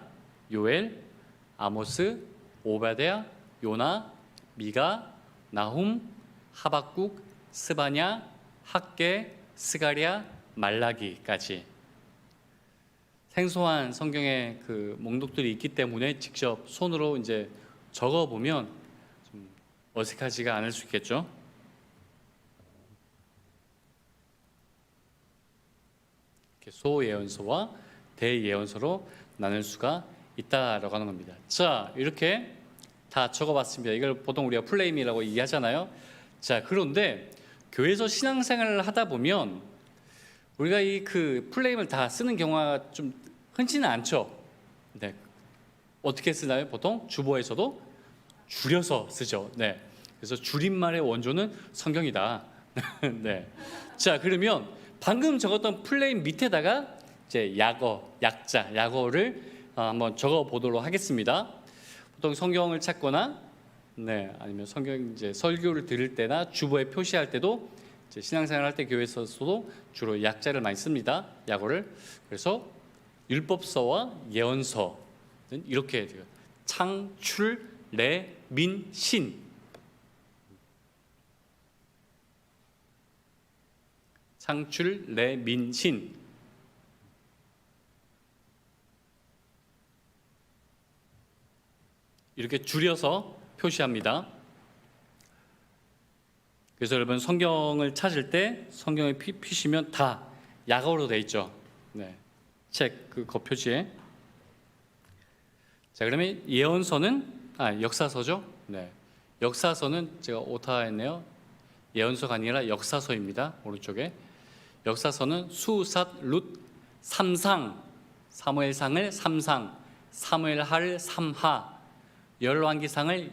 요엘, 아모스, 오바댜, 요나, 미가, 나훔, 하박국, 스바냐, 학개, 스가랴, 말라기까지. 생소한 성경의 그 목록들이 있기 때문에 직접 손으로 이제 적어 보면 좀 어색하지가 않을 수 있겠죠. 이렇게 소예언서와 대예언서로 나눌 수가 있다라고 하는 겁니다. 자, 이렇게 다 적어봤습니다. 이걸 보통 우리가 플레임이라고 얘기하잖아요. 자, 그런데 교회에서 신앙생활을 하다 보면 우리가 이 그 플레임을 다 쓰는 경우가 좀 흔치는 않죠. 네. 어떻게 쓰나요? 보통 주보에서도 줄여서 쓰죠. 네. 그래서 줄임말의 원조는 성경이다. 네. 자, 그러면 방금 적었던 플레임 밑에다가 이제 약어를 한번 적어 보도록 하겠습니다. 보통 성경을 찾거나 아니면 성경 이제 설교를 들을 때나 주보에 표시할 때도 이제 신앙생활 할 때 교회에서도 주로 약자를 많이 씁니다. 약어를. 그래서 율법서와 예언서는 이렇게 돼요. 창출, 래, 민, 신. 창출, 래, 민, 신. 이렇게 줄여서 표시합니다. 그래서 여러분 성경을 찾을 때 성경에 피시면 다 약어로 돼 있죠. 네, 책 그 겉표지에. 자, 그러면 예언서는 역사서죠. 네, 역사서는 제가 오타했네요. 예언서가 아니라 역사서입니다. 오른쪽에. 역사서는 수삿 룻 삼상, 사무엘상을 삼상, 사무엘하를 삼하, 열왕기상을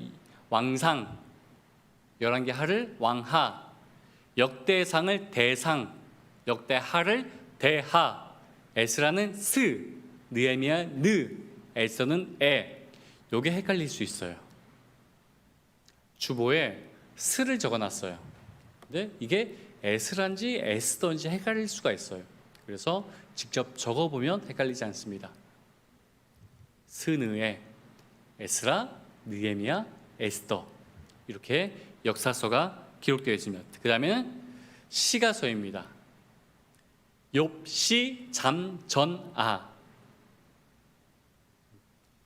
왕상, 열왕기하를 왕하, 역대상을 대상, 역대하를 대하, 에스라는 스, 느헤미야 느, 에서는 에. 요게 헷갈릴 수 있어요. 주보에 스를 적어놨어요. 근데 이게 에스란지 에스더인지 헷갈릴 수가 있어요. 그래서 직접 적어보면 헷갈리지 않습니다. 스느에, 에스라, 느헤미야, 에스더, 이렇게 역사서가 기록되어 있습니다. 그 다음에는 시가서입니다. 욥시, 잠, 전, 아.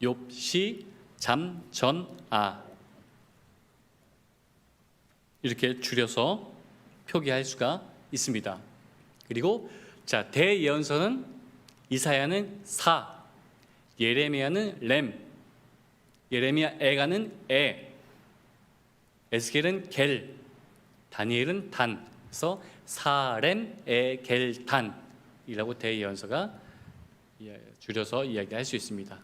욥시, 잠, 전, 아. 이렇게 줄여서 표기할 수가 있습니다. 그리고 자, 대예언서는 이사야는 사, 예레미야는 렘, 예레미야 에가는 에, 에스겔은 겔, 다니엘은 단. 그래서 사렘 에겔 단이라고 대예언서가 줄여서 이야기할 수 있습니다.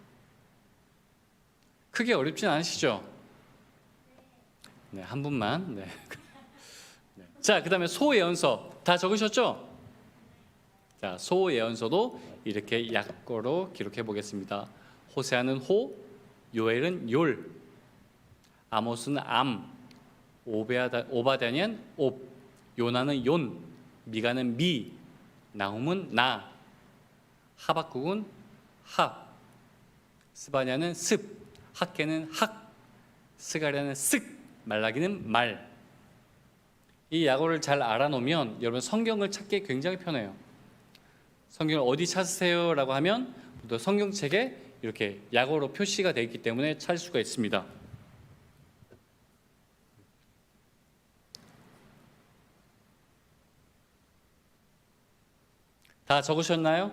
크게 어렵진 않으시죠? 네, 한 분만. 네. 자, 그다음에 소예언서 다 적으셨죠? 자, 소예언서도 이렇게 약어로 기록해 보겠습니다. 호세아는 호, 요엘은 욜, 아모스는 암, 오바댜는 옵, 요나는 욘, 미가는 미, 나훔은 나, 하박국은 합, 스바냐는 습, 학계는 학, 스가랴는 쓱, 말라기는 말. 이 약어를 잘 알아놓으면 여러분 성경을 찾기 굉장히 편해요. 성경을 어디 찾으세요? 라고 하면 또 성경책에 이렇게 약어로 표시가 되어 있기 때문에 찾을 수가 있습니다. 다 적으셨나요?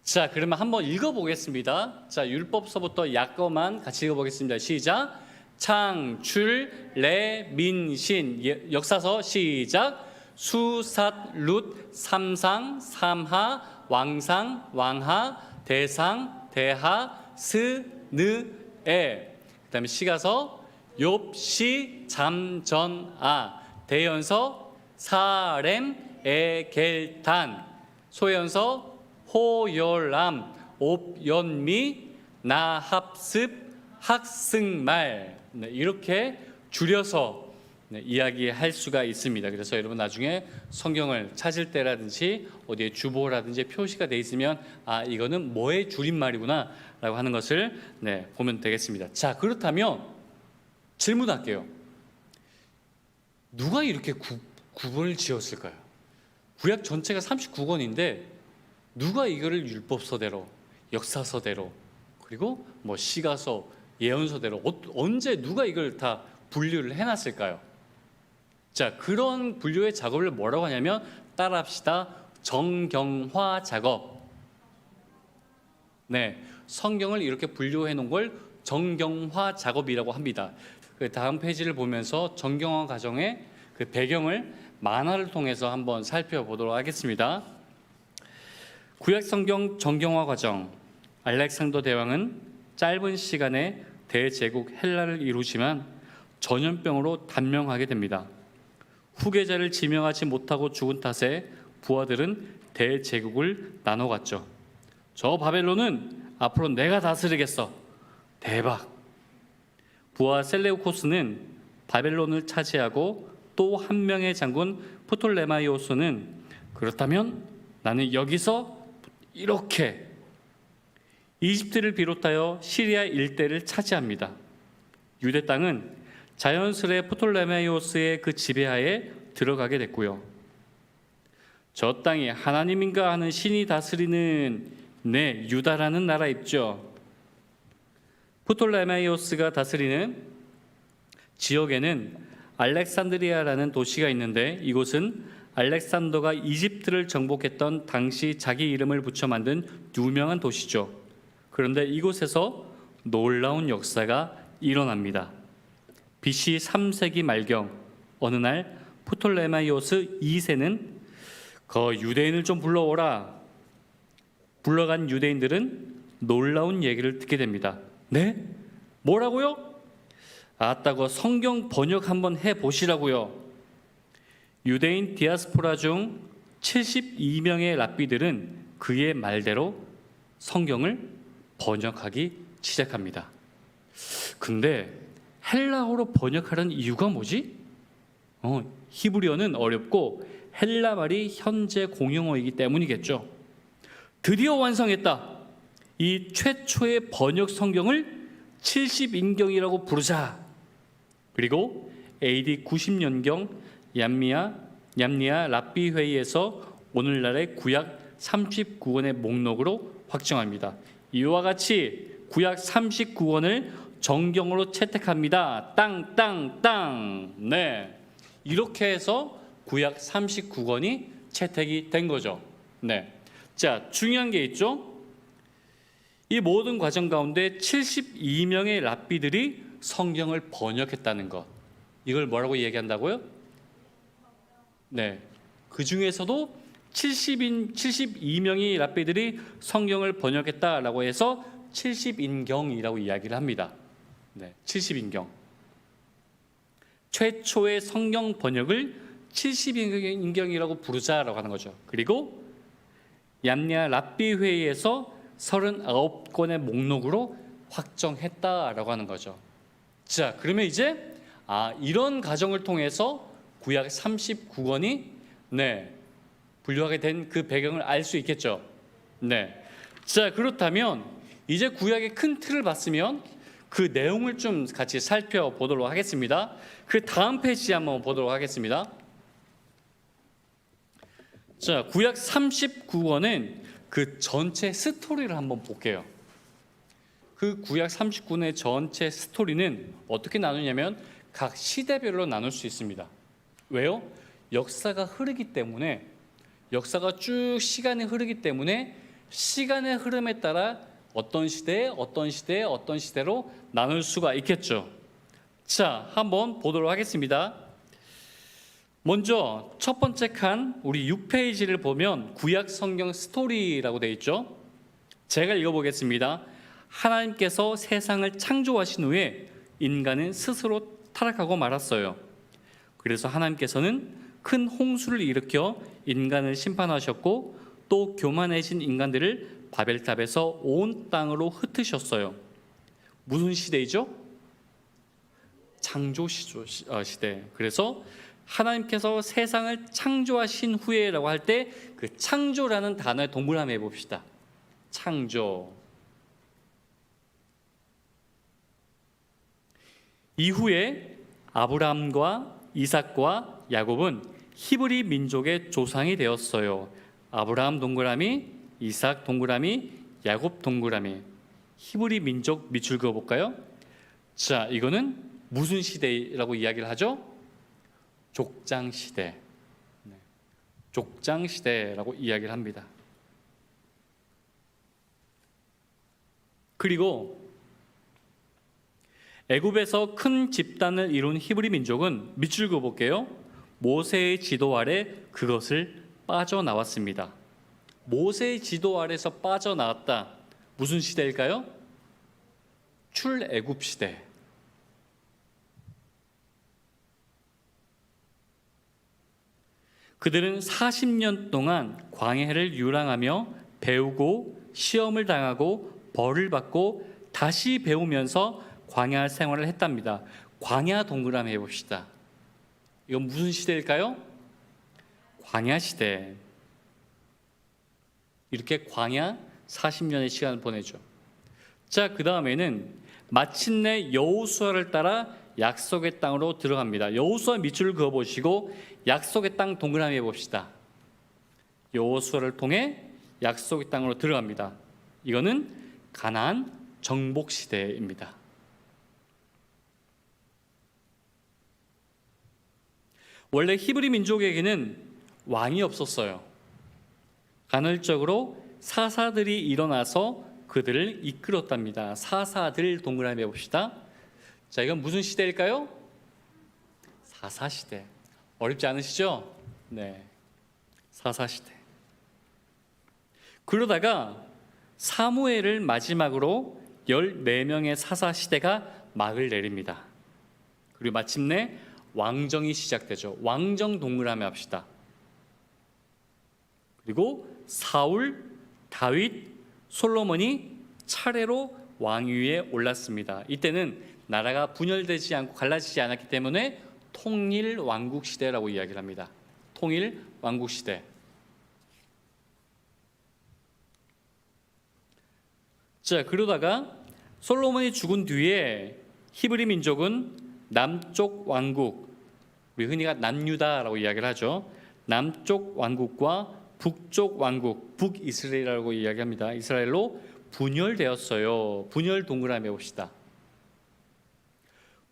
자, 그러면 한번 읽어보겠습니다. 자, 율법서부터 약어만 같이 읽어보겠습니다. 시작. 창출, 래, 민, 신. 역사서 시작. 수삿, 룻, 삼상, 삼하, 왕상, 왕하, 대상, 대하, 스, 느, 에. 그 다음에 시가서 욥, 시, 잠, 전, 아. 대연서 사렘, 에, 겔, 단. 소연서 호열람, 옵연미, 나합습, 학승말. 네, 이렇게 줄여서 이야기할 수가 있습니다. 그래서 여러분 나중에 성경을 찾을 때라든지 어디에 주보라든지 표시가 돼 있으면 이거는 뭐의 줄임말이구나 라고 하는 것을 보면 되겠습니다. 자, 그렇다면 질문할게요. 누가 이렇게 구본을 지었을까요? 구약 전체가 39권인데 누가 이거를 율법서대로, 역사서대로, 그리고 뭐 시가서, 예언서대로 언제 누가 이걸 다 분류를 해놨을까요? 자, 그런 분류의 작업을 뭐라고 하냐면 따라합시다. 정경화 작업. 네, 성경을 이렇게 분류해 놓은 걸 정경화 작업이라고 합니다. 그 다음 페이지를 보면서 정경화 과정의 그 배경을 만화를 통해서 한번 살펴보도록 하겠습니다. 구약 성경 정경화 과정. 알렉산더 대왕은 짧은 시간에 대제국 헬라를 이루지만 전염병으로 단명하게 됩니다. 후계자를 지명하지 못하고 죽은 탓에 부하들은 대제국을 나눠갔죠. 저 바벨론은 앞으로 내가 다스리겠어. 대박. 부하 셀레우코스는 바벨론을 차지하고 또 한 명의 장군 프톨레마이오스는 그렇다면 나는 여기서 이렇게 이집트를 비롯하여 시리아 일대를 차지합니다. 유대 땅은 자연스레 프톨레마이오스의 그 지배하에 들어가게 됐고요. 저 땅이 하나님인가 하는 신이 다스리는 유다라는 나라 있죠. 프톨레마이오스가 다스리는 지역에는 알렉산드리아라는 도시가 있는데 이곳은 알렉산더가 이집트를 정복했던 당시 자기 이름을 붙여 만든 유명한 도시죠. 그런데 이곳에서 놀라운 역사가 일어납니다. BC 3세기 말경 어느 날 프톨레마이오스 2세는 그 유대인을 좀 불러오라. 불러간 유대인들은 놀라운 얘기를 듣게 됩니다. 네? 뭐라고요? 아따고 성경 번역 한번 해보시라고요. 유대인 디아스포라 중 72명의 랍비들은 그의 말대로 성경을 번역하기 시작합니다. 근데 헬라어로 번역하는 이유가 뭐지? 히브리어는 어렵고 헬라 말이 현재 공용어이기 때문이겠죠. 드디어 완성했다. 이 최초의 번역 성경을 70인경이라고 부르자. 그리고 AD 90년경 얌리아 랍비 회의에서 오늘날의 구약 39권의 목록으로 확정합니다. 이와 같이 구약 39권을 정경으로 채택합니다. 땅땅땅. 네, 이렇게 해서 구약 39권이 채택이 된 거죠. 네, 자, 중요한 게 있죠. 이 모든 과정 가운데 72명의 랍비들이 성경을 번역했다는 것. 이걸 뭐라고 얘기한다고요? 네, 그 중에서도 72명의 랍비들이 성경을 번역했다라고 해서 70인경이라고 이야기를 합니다. 네, 70인경. 최초의 성경 번역을 70인경이라고 부르자라고 하는 거죠. 그리고 얌리아 랍비 회의에서 39권의 목록으로 확정했다라고 하는 거죠. 자, 그러면 이제 이런 과정을 통해서 구약 39권이 분류하게 된 그 배경을 알 수 있겠죠. 네. 자, 그렇다면 이제 구약의 큰 틀을 봤으면 그 내용을 좀 같이 살펴보도록 하겠습니다. 그 다음 페이지 한번 보도록 하겠습니다. 자, 구약 39권은 그 전체 스토리를 한번 볼게요. 그 구약 39권의 전체 스토리는 어떻게 나누냐면 각 시대별로 나눌 수 있습니다. 왜요? 역사가 흐르기 때문에, 역사가 쭉 시간이 흐르기 때문에 시간의 흐름에 따라 어떤 시대로 나눌 수가 있겠죠. 자, 한번 보도록 하겠습니다. 먼저 첫 번째 칸 우리 6페이지를 보면 구약 성경 스토리라고 되어 있죠. 제가 읽어보겠습니다. 하나님께서 세상을 창조하신 후에 인간은 스스로 타락하고 말았어요. 그래서 하나님께서는 큰 홍수를 일으켜 인간을 심판하셨고 또 교만해진 인간들을 바벨탑에서 온 땅으로 흩으셨어요. 무슨 시대이죠? 창조 시대. 그래서 하나님께서 세상을 창조하신 후에라고 할 때 그 창조라는 단어에 동그라미 해봅시다. 창조. 이후에 아브라함과 이삭과 야곱은 히브리 민족의 조상이 되었어요. 아브라함 동그라미, 이삭 동그라미, 야곱 동그라미. 히브리 민족 밑줄 그어볼까요? 자, 이거는 무슨 시대라고 이야기를 하죠? 족장 시대. 네. 족장 시대라고 이야기를 합니다. 그리고 애굽에서 큰 집단을 이룬 히브리 민족은 밑줄 그어볼게요. 모세의 지도 아래 그것을 빠져나왔습니다. 모세의 지도 아래서 빠져나왔다. 무슨 시대일까요? 출애굽 시대. 그들은 40년 동안 광야를 유랑하며 배우고 시험을 당하고 벌을 받고 다시 배우면서 광야 생활을 했답니다. 광야 동그라미 해봅시다. 이건 무슨 시대일까요? 광야 시대. 이렇게 광야 40년의 시간을 보내죠. 자, 그 다음에는 마침내 여호수아를 따라 약속의 땅으로 들어갑니다. 여호수아 밑줄을 그어보시고 약속의 땅 동그라미 해봅시다. 여호수아를 통해 약속의 땅으로 들어갑니다. 이거는 가나안 정복 시대입니다. 원래 히브리 민족에게는 왕이 없었어요. 간헐적으로 사사들이 일어나서 그들을 이끌었답니다. 사사들 동그라미 해봅시다. 자, 이건 무슨 시대일까요? 사사시대. 어렵지 않으시죠? 네, 사사시대. 그러다가 사무엘을 마지막으로 14명의 사사시대가 막을 내립니다. 그리고 마침내 왕정이 시작되죠. 왕정 동그라미 합시다. 그리고 사울, 다윗, 솔로몬이 차례로 왕위에 올랐습니다. 이때는 나라가 분열되지 않고 갈라지지 않았기 때문에 통일 왕국 시대라고 이야기를 합니다. 통일 왕국 시대. 자, 그러다가 솔로몬이 죽은 뒤에 히브리 민족은 남쪽 왕국, 우리 흔히가 남유다라고 이야기를 하죠. 남쪽 왕국과 북쪽 왕국, 북이스라엘이라고 이야기합니다. 이스라엘로 분열되었어요. 분열 동그라미 해봅시다.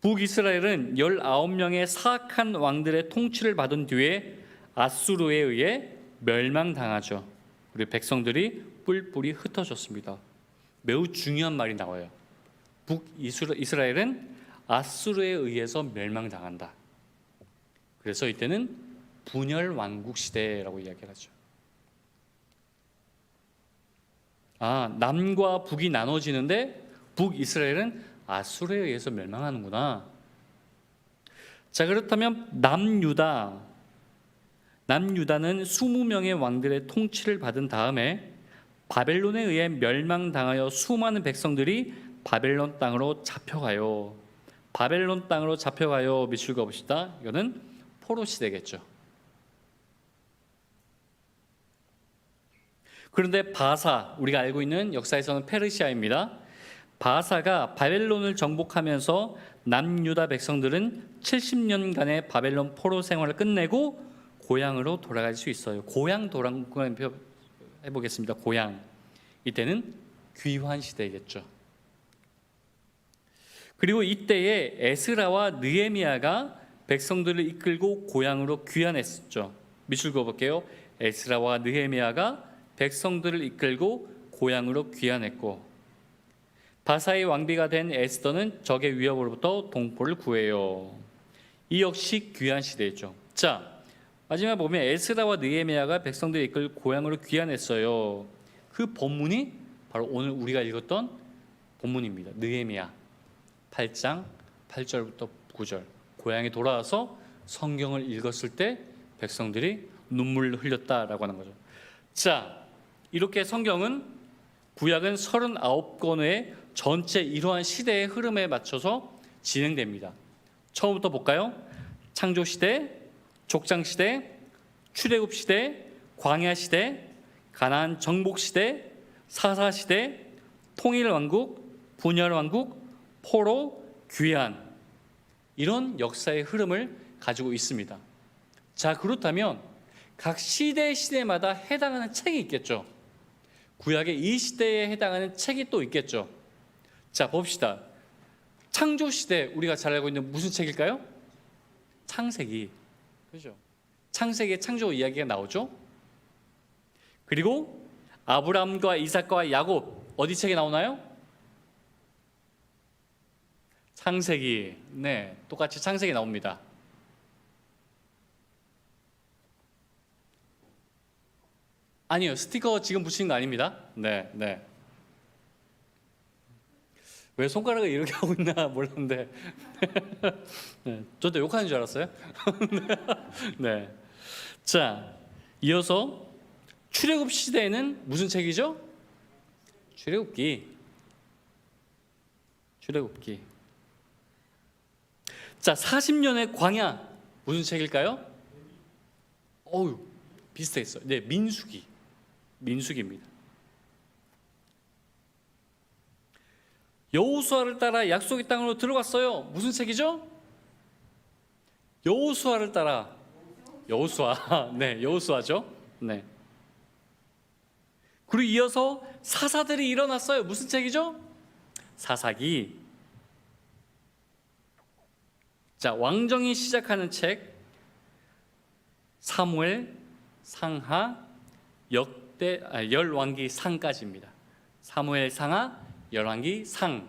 북이스라엘은 19명의 사악한 왕들의 통치를 받은 뒤에 아수르에 의해 멸망당하죠. 우리 백성들이 뿔뿔이 흩어졌습니다. 매우 중요한 말이 나와요. 북이스라엘은 아수르에 의해서 멸망당한다. 그래서 이때는 분열 왕국 시대라고 이야기를 하죠. 남과 북이 나눠지는데 북이스라엘은 아수르에 의해서 멸망하는구나. 자, 그렇다면 남유다는 20명의 왕들의 통치를 받은 다음에 바벨론에 의해 멸망당하여 수많은 백성들이 바벨론 땅으로 잡혀가요. 바벨론 땅으로 잡혀가요. 밑줄 그어봅시다. 이거는 포로 시대겠죠. 그런데 바사, 우리가 알고 있는 역사에서는 페르시아입니다. 바사가 바벨론을 정복하면서 남유다 백성들은 70년간의 바벨론 포로 생활을 끝내고 고향으로 돌아갈 수 있어요. 고향 돌아가는 해보겠습니다. 고향. 이때는 귀환 시대겠죠. 그리고 이때에 에스라와 느헤미야가 백성들을 이끌고 고향으로 귀환했었죠. 밑줄 그어볼게요. 에스라와 느헤미야가 백성들을 이끌고 고향으로 귀환했고, 바사의 왕비가 된 에스더는 적의 위협으로부터 동포를 구해요. 이 역시 귀환 시대죠. 자, 마지막 보면 에스라와 느헤미야가 백성들을 이끌고 고향으로 귀환했어요. 그 본문이 바로 오늘 우리가 읽었던 본문입니다. 느헤미야 8장 8절부터 9절. 고향에 돌아와서 성경을 읽었을 때 백성들이 눈물을 흘렸다라고 하는 거죠. 자, 이렇게 성경은 구약은 39권의 전체 이러한 시대의 흐름에 맞춰서 진행됩니다. 처음부터 볼까요? 창조시대, 족장시대, 출애굽시대, 광야시대, 가나안 정복시대, 사사시대, 통일왕국, 분열왕국, 포로, 귀환, 이런 역사의 흐름을 가지고 있습니다. 자, 그렇다면 각 시대마다 해당하는 책이 있겠죠. 구약의 이 시대에 해당하는 책이 또 있겠죠. 자, 봅시다. 창조 시대 우리가 잘 알고 있는 무슨 책일까요? 창세기. 그죠? 창세기의 창조 이야기가 나오죠. 그리고 아브라함과 이삭과 야곱 어디 책에 나오나요? 창세기. 네, 똑같이 창세기 나옵니다. 아니요, 스티커 지금 붙이는 거 아닙니다. 네, 네. 왜 손가락을 이렇게 하고 있나 몰랐는데, 네, 저도 욕하는 줄 알았어요. 네. 자, 이어서 출애굽 시대에는 무슨 책이죠? 출애굽기. 출애굽기. 자, 40년의 광야 무슨 책일까요? 어우, 비슷했어요. 네, 민수기. 민수기입니다. 여호수아를 따라 약속의 땅으로 들어갔어요. 무슨 책이죠? 여호수아를 따라. 여호수아. 네, 여호수아죠. 네. 그리고 이어서 사사들이 일어났어요. 무슨 책이죠? 사사기. 자, 왕정이 시작하는 책 사무엘, 상하, 열왕기 상까지입니다. 사무엘 상하, 열왕기 상.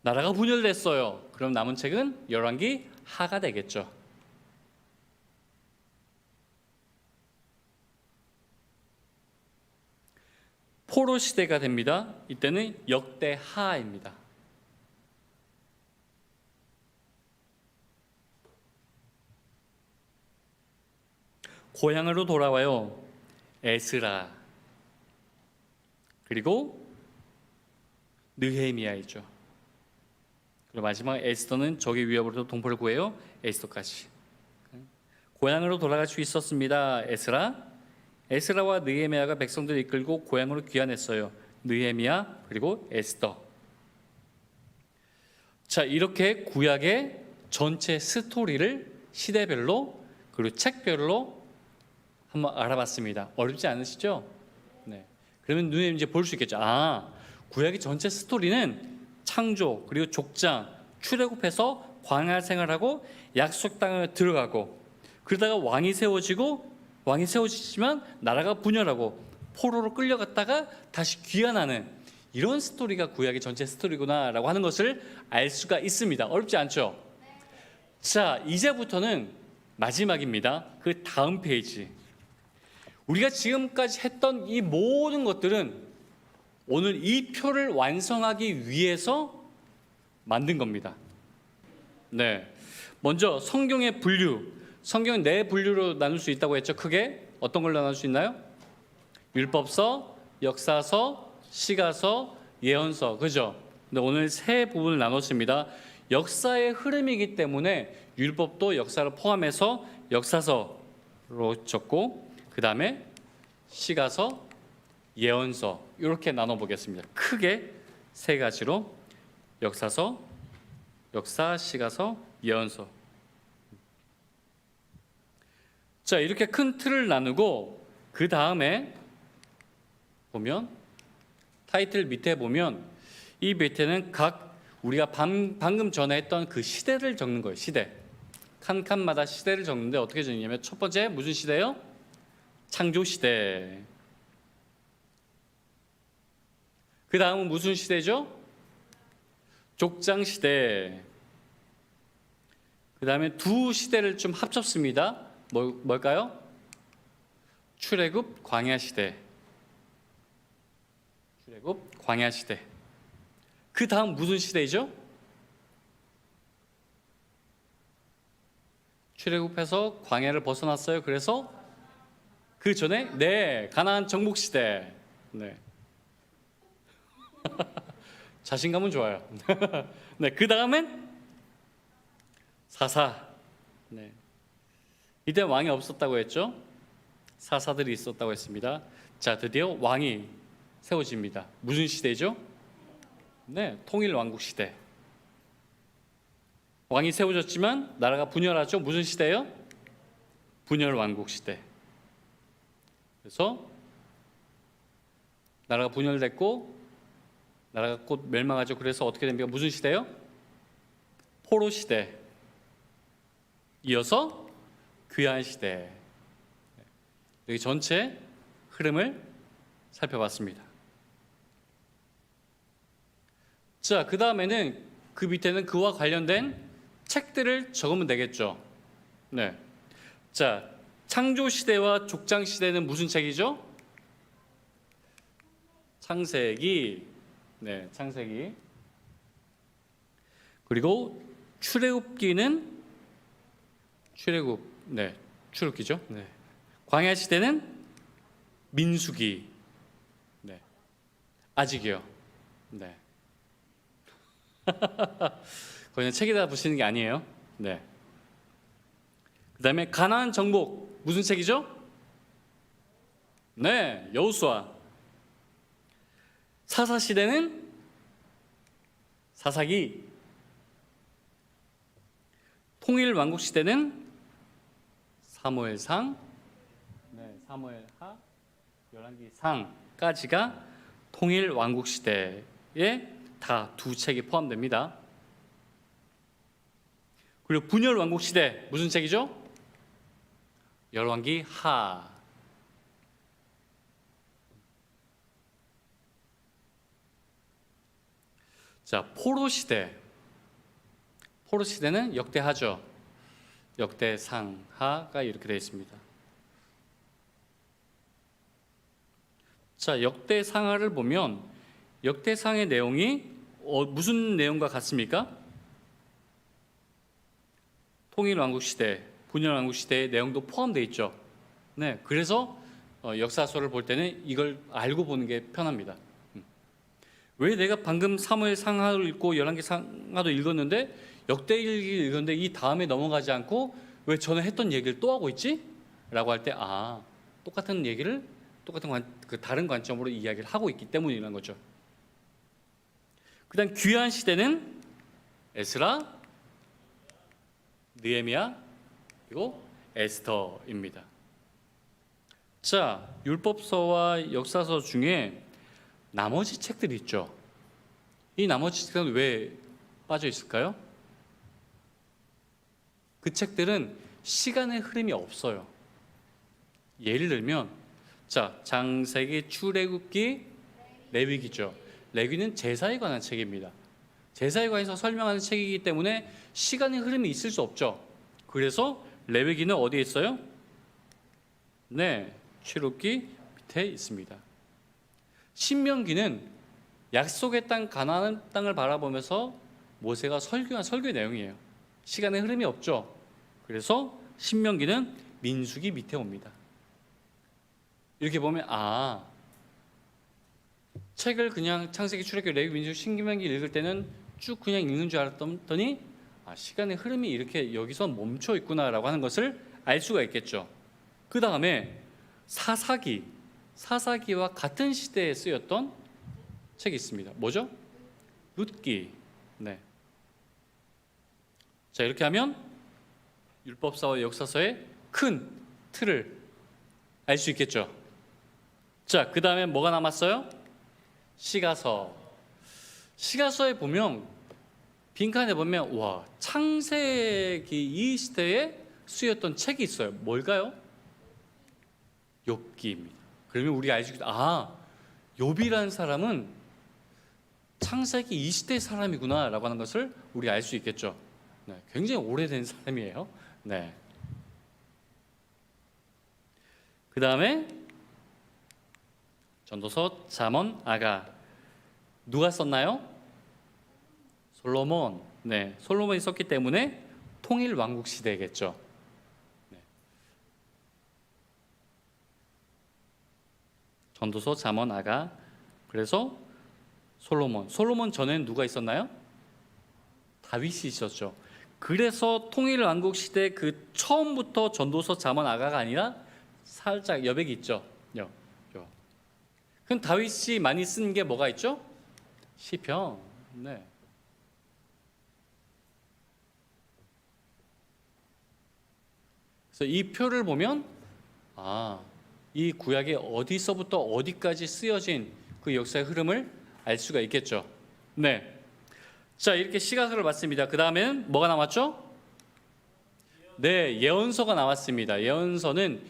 나라가 분열됐어요. 그럼 남은 책은 열왕기 하가 되겠죠. 포로 시대가 됩니다. 이때는 역대하입니다. 고향으로 돌아와요. 에스라. 그리고 느헤미야이죠. 그리고 마지막 에스더는 적의 위협으로부터 동포를 구해요. 에스더까지. 고향으로 돌아갈 수 있었습니다. 에스라와 느헤미야가 백성들을 이끌고 고향으로 귀환했어요. 느헤미야 그리고 에스더. 자, 이렇게 구약의 전체 스토리를 시대별로 그리고 책별로 한번 알아봤습니다. 어렵지 않으시죠? 네. 그러면 눈에 이제 볼 수 있겠죠. 아, 구약의 전체 스토리는 창조 그리고 족장 출애굽해서 광야 생활하고 약속 땅에 들어가고 그러다가 왕이 세워지지만 나라가 분열하고 포로로 끌려갔다가 다시 귀환하는 이런 스토리가 구약의 전체 스토리구나라고 하는 것을 알 수가 있습니다. 어렵지 않죠? 자, 이제부터는 마지막입니다. 그 다음 페이지. 우리가 지금까지 했던 이 모든 것들은 오늘 이 표를 완성하기 위해서 만든 겁니다. 네. 먼저 성경의 분류. 성경은 네 분류로 나눌 수 있다고 했죠. 크게 어떤 걸로 나눌 수 있나요? 율법서, 역사서, 시가서, 예언서. 그죠? 근데 오늘 세 부분을 나눴습니다. 역사의 흐름이기 때문에 율법도 역사를 포함해서 역사서로 적고 그 다음에 시가서, 예언서 이렇게 나눠보겠습니다. 크게 세 가지로 역사서, 역사, 시가서, 예언서. 자, 이렇게 큰 틀을 나누고 그 다음에 보면 타이틀 밑에 보면 이 밑에는 각 우리가 방금 전에 했던 그 시대를 적는 거예요. 시대. 칸칸마다 시대를 적는데 어떻게 적냐면 첫 번째 무슨 시대요? 창조 시대. 그 다음은 무슨 시대죠? 족장 시대. 그 다음에 두 시대를 좀 합쳤습니다. 뭘까요? 출애굽 광야 시대. 출애굽 광야 시대. 그 다음 무슨 시대이죠? 출애굽해서 광야를 벗어났어요. 그래서 그 전에 가나안 정복 시대. 네. 자신감은 좋아요. 네, 그 다음엔 사사. 네. 이때 왕이 없었다고 했죠. 사사들이 있었다고 했습니다. 자, 드디어 왕이 세워집니다. 무슨 시대죠? 네, 통일 왕국 시대. 왕이 세워졌지만 나라가 분열하죠. 무슨 시대예요? 분열 왕국 시대. 그래서 나라가 분열됐고 나라가 곧 멸망하죠. 그래서 어떻게 됩니까? 무슨 시대요? 포로 시대. 이어서 귀환 시대. 여기 전체 흐름을 살펴봤습니다. 자, 그 다음에는 그 밑에는 그와 관련된 책들을 적으면 되겠죠. 네. 자, 창조 시대와 족장 시대는 무슨 책이죠? 창세기. 네, 창세기. 그리고 출애굽기는 출애굽기죠. 네. 광야 시대는 민수기. 네. 아직이요. 네. 그냥 책에다 붙이는 게 아니에요. 네. 그다음에 가나안 정복 무슨 책이죠? 네, 여호수아. 사사 시대는 사사기. 통일 왕국 시대는 사무엘상. 네, 사무엘하, 열왕기상까지가 통일 왕국 시대에 다 두 책이 포함됩니다. 그리고 분열 왕국 시대 무슨 책이죠? 열왕기하. 자, 포로 시대. 포로 시대는 역대하죠. 역대상하가 이렇게 되어 있습니다. 자, 역대상하를 보면 역대상의 내용이 무슨 내용과 같습니까? 통일왕국 시대, 분열왕국 시대의 내용도 포함되어 있죠. 네, 그래서 역사서를 볼 때는 이걸 알고 보는 게 편합니다. 왜 내가 방금 사무엘 상하를 읽고 열왕기 상하도 읽었는데 역대일기를 읽었는데 이 다음에 넘어가지 않고 왜 전에 했던 얘기를 또 하고 있지? 라고 할 때 똑같은 얘기를 다른 관점으로 이야기를 하고 있기 때문이라는 거죠. 그다음 귀한 시대는 에스라, 느헤미야 그리고 에스더입니다. 자, 율법서와 역사서 중에 나머지 책들이 있죠. 이 나머지 책들은 왜 빠져 있을까요? 그 책들은 시간의 흐름이 없어요. 예를 들면 자, 창세기, 출애굽기, 레위기죠. 레위기는 제사에 관한 책입니다. 제사에 관해서 설명하는 책이기 때문에 시간의 흐름이 있을 수 없죠. 그래서 레위기는 어디에 있어요? 네, 출애굽기 밑에 있습니다. 신명기는 약속의 땅 가나안 땅을 바라보면서 모세가 설교한 설교의 내용이에요. 시간의 흐름이 없죠. 그래서 신명기는 민수기 밑에 옵니다. 이렇게 보면 책을 그냥 창세기, 출애굽기, 레위기, 민수기, 신명기 읽을 때는 쭉 그냥 읽는 줄 알았더니 시간의 흐름이 이렇게 여기서 멈춰 있구나라고 하는 것을 알 수가 있겠죠. 그 다음에 사사기와 같은 시대에 쓰였던 책이 있습니다. 뭐죠? 룻기. 네. 자, 이렇게 하면 율법사와 역사서의 큰 틀을 알 수 있겠죠. 자, 그 다음에 뭐가 남았어요? 시가서. 시가서에 보면 빈칸에 보면 창세기 이 시대에 쓰였던 책이 있어요. 뭘까요? 욥기입니다. 그러면 우리가 알 수 있다. 욥이라는 사람은 창세기 이 시대 사람이구나라고 하는 것을 우리 알 수 있겠죠. 네, 굉장히 오래된 사람이에요. 네. 그 다음에 전도서, 잠언, 아가. 누가 썼나요? 솔로몬. 네, 솔로몬이 썼기 때문에 통일 왕국 시대겠죠. 네. 전도서, 잠언, 아가. 그래서 솔로몬 전에는 누가 있었나요? 다윗이 있었죠. 그래서 통일 왕국 시대 그 처음부터 전도서, 잠언, 아가가 아니라 살짝 여백이 있죠. 그럼 다윗이 많이 쓴 게 뭐가 있죠? 시편. 네. 그래서 이 표를 보면 이 구약에 어디서부터 어디까지 쓰여진 그 그 역사의 흐름을 알 수가 있겠죠. 네. 자, 이렇게 시가서를 봤습니다. 그 다음엔 뭐가 남았죠? 네, 예언서가 나왔습니다. 예언서는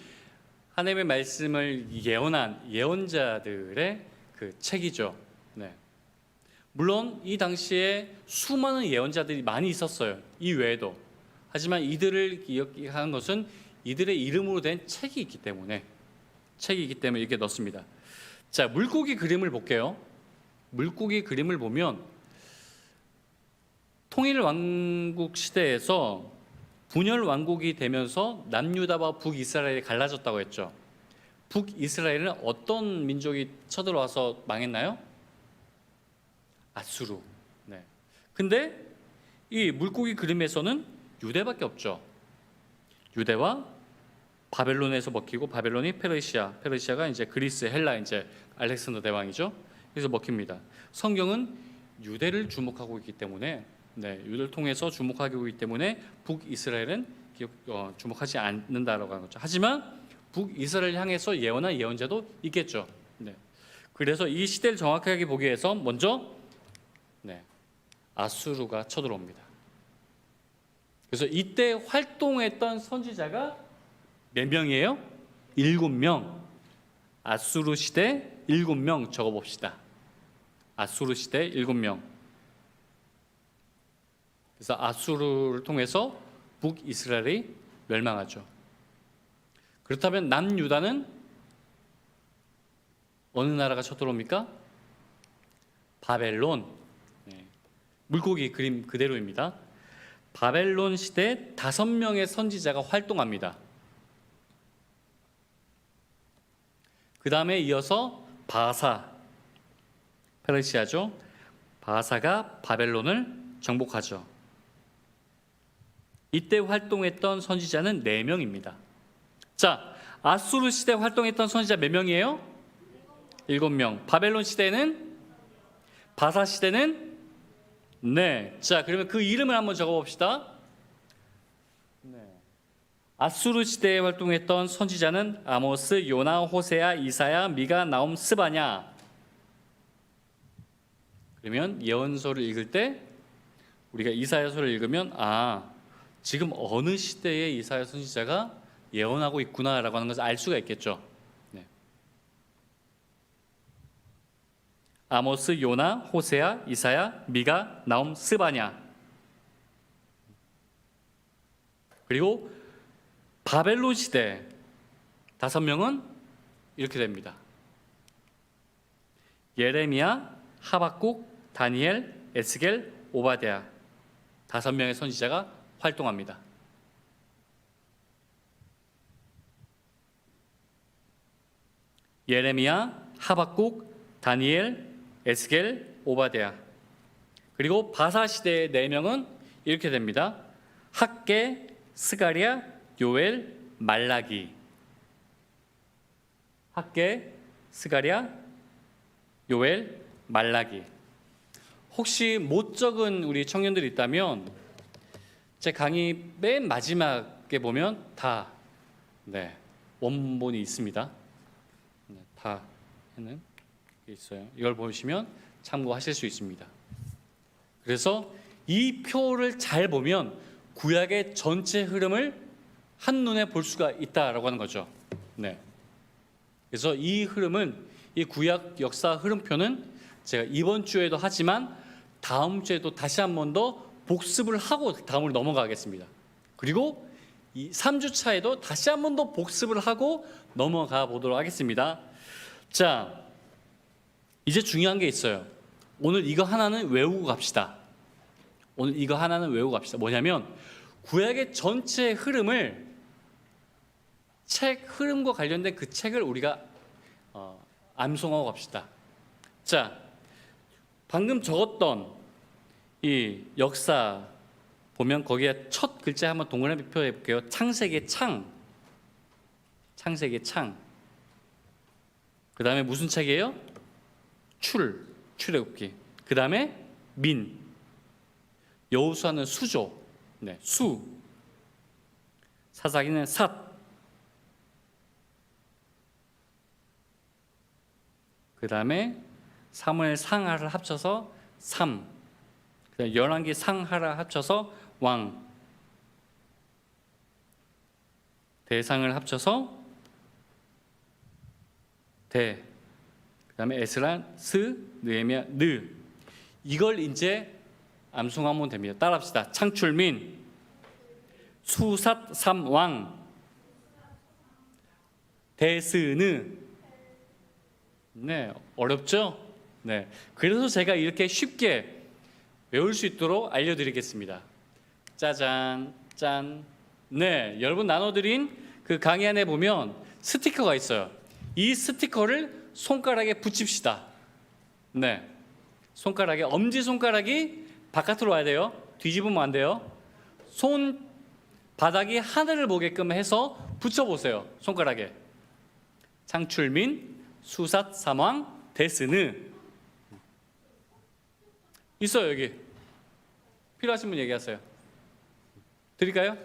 하나님의 말씀을 예언한 예언자들의 그 책이죠. 네. 물론 이 당시에 수많은 예언자들이 많이 있었어요. 이 외에도. 하지만 이들을 기억하는 것은 이들의 이름으로 된 책이 있기 때문에 이렇게 넣습니다. 자, 물고기 그림을 볼게요. 물고기 그림을 보면 통일 왕국 시대에서 분열 왕국이 되면서 남유다와 북이스라엘이 갈라졌다고 했죠. 북이스라엘은 어떤 민족이 쳐들어와서 망했나요? 아수르. 네. 근데 이 물고기 그림에서는 유대밖에 없죠. 유대와 바벨론에서 먹히고 바벨론이 페르시아가 이제 그리스, 헬라 이제 알렉산더 대왕이죠. 그래서 먹힙니다. 성경은 유대를 주목하고 있기 때문에 유대를 통해서 주목하고 있기 때문에 북이스라엘은 주목하지 않는다라고 하는 거죠. 하지만 북이스라엘 향해서 예언한 예언자도 있겠죠. 네. 그래서 이 시대를 정확하게 보기 위해서 먼저 아수르가 쳐들어옵니다. 그래서 이때 활동했던 선지자가 몇 명이에요? 7명. 아수르 시대 7명 적어봅시다. 아수르 시대 7명. 그래서 아수르를 통해서 북이스라엘이 멸망하죠. 그렇다면 남유다는 어느 나라가 쳐들어옵니까? 바벨론. 물고기 그림 그대로입니다. 바벨론 시대 5명의 선지자가 활동합니다. 그 다음에 이어서 바사, 페르시아죠. 바사가 바벨론을 정복하죠. 이때 활동했던 선지자는 4명입니다. 자, 아수르 시대 활동했던 선지자 몇 명이에요? 7명. 바벨론 시대는? 바사 시대는? 네. 자, 그러면 그 이름을 한번 적어봅시다. 아수르 시대에 활동했던 선지자는 아모스, 요나, 호세아, 이사야, 미가, 나움, 스바냐. 그러면 예언서를 읽을 때 우리가 이사야서를 읽으면 지금 어느 시대에 이사야 선지자가 예언하고 있구나라고 하는 것을 알 수가 있겠죠. 네. 아모스, 요나, 호세아, 이사야, 미가, 나움, 스바냐. 그리고 바벨론 시대 5명은 이렇게 됩니다. 예레미야, 하박국, 다니엘, 에스겔, 오바댜 5명의 선지자가 활동합니다. 예레미야, 하박국, 다니엘, 에스겔, 오바댜. 그리고 바사 시대의 4명은 이렇게 됩니다. 학개, 스가랴, 요엘, 말라기. 학개, 스가랴, 요엘, 말라기. 혹시 못 적은 우리 청년들이 있다면 제 강의 맨 마지막에 보면 다 원본이 있습니다. 다 해는 있어요. 이걸 보시면 참고하실 수 있습니다. 그래서 이 표를 잘 보면 구약의 전체 흐름을 한눈에 볼 수가 있다라고 하는 거죠. 네. 그래서 이 흐름은 이 구약 역사 흐름표는 제가 이번 주에도 하지만 다음 주에도 다시 한 번 더 복습을 하고 다음으로 넘어가겠습니다. 그리고 이 3주 차에도 다시 한 번 더 복습을 하고 넘어가 보도록 하겠습니다. 자, 이제 중요한 게 있어요. 오늘 이거 하나는 외우고 갑시다. 오늘 이거 하나는 외우고 갑시다. 뭐냐면 구약의 전체 흐름을 책 흐름과 관련된 그 책을 우리가 암송하고 갑시다. 자, 방금 적었던 이 역사 보면 거기에 첫 글자 한번 동그라미 표해 볼게요. 창세기의 창. 창세기의 창. 그 다음에 무슨 책이에요? 출애굽기. 그 다음에 민. 여호수아는 수죠. 네, 수. 사사기는 삿. 그 다음에 사무엘 상하를 합쳐서 삼, 그다음에 열왕기 상하를 합쳐서 왕, 대상을 합쳐서 대, 그다음에 에스라 스, 느헤미야 느. 이걸 이제 암송하면 됩니다. 따라합시다. 창출민, 수삿 삼왕, 대스느. 네, 어렵죠? 네, 그래서 제가 이렇게 쉽게 외울 수 있도록 알려드리겠습니다. 짜잔, 짠. 네, 여러분 나눠드린 그 강의 안에 보면 스티커가 있어요. 이 스티커를 손가락에 붙입시다. 네, 손가락에, 엄지 손가락이 바깥으로 와야 돼요. 뒤집으면 안 돼요. 손 바닥이 하늘을 보게끔 해서 붙여보세요. 손가락에. 창출민, 수삿 삼왕, 데스느. 있어요, 여기. 필요하신 분 얘기하세요. 드릴까요?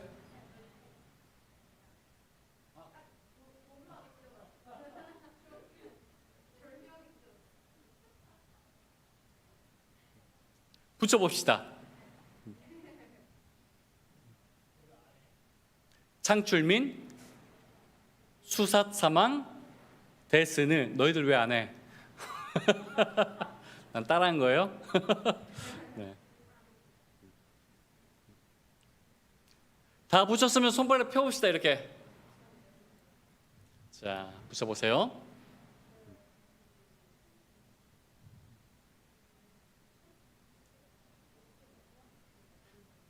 붙여봅시다. 창출민, 수삿 삼왕, 데스느. 너희들 왜 안 해? 난 따라한 거예요. 네. 다 붙였으면 손발을 펴봅시다. 이렇게. 자, 붙여보세요.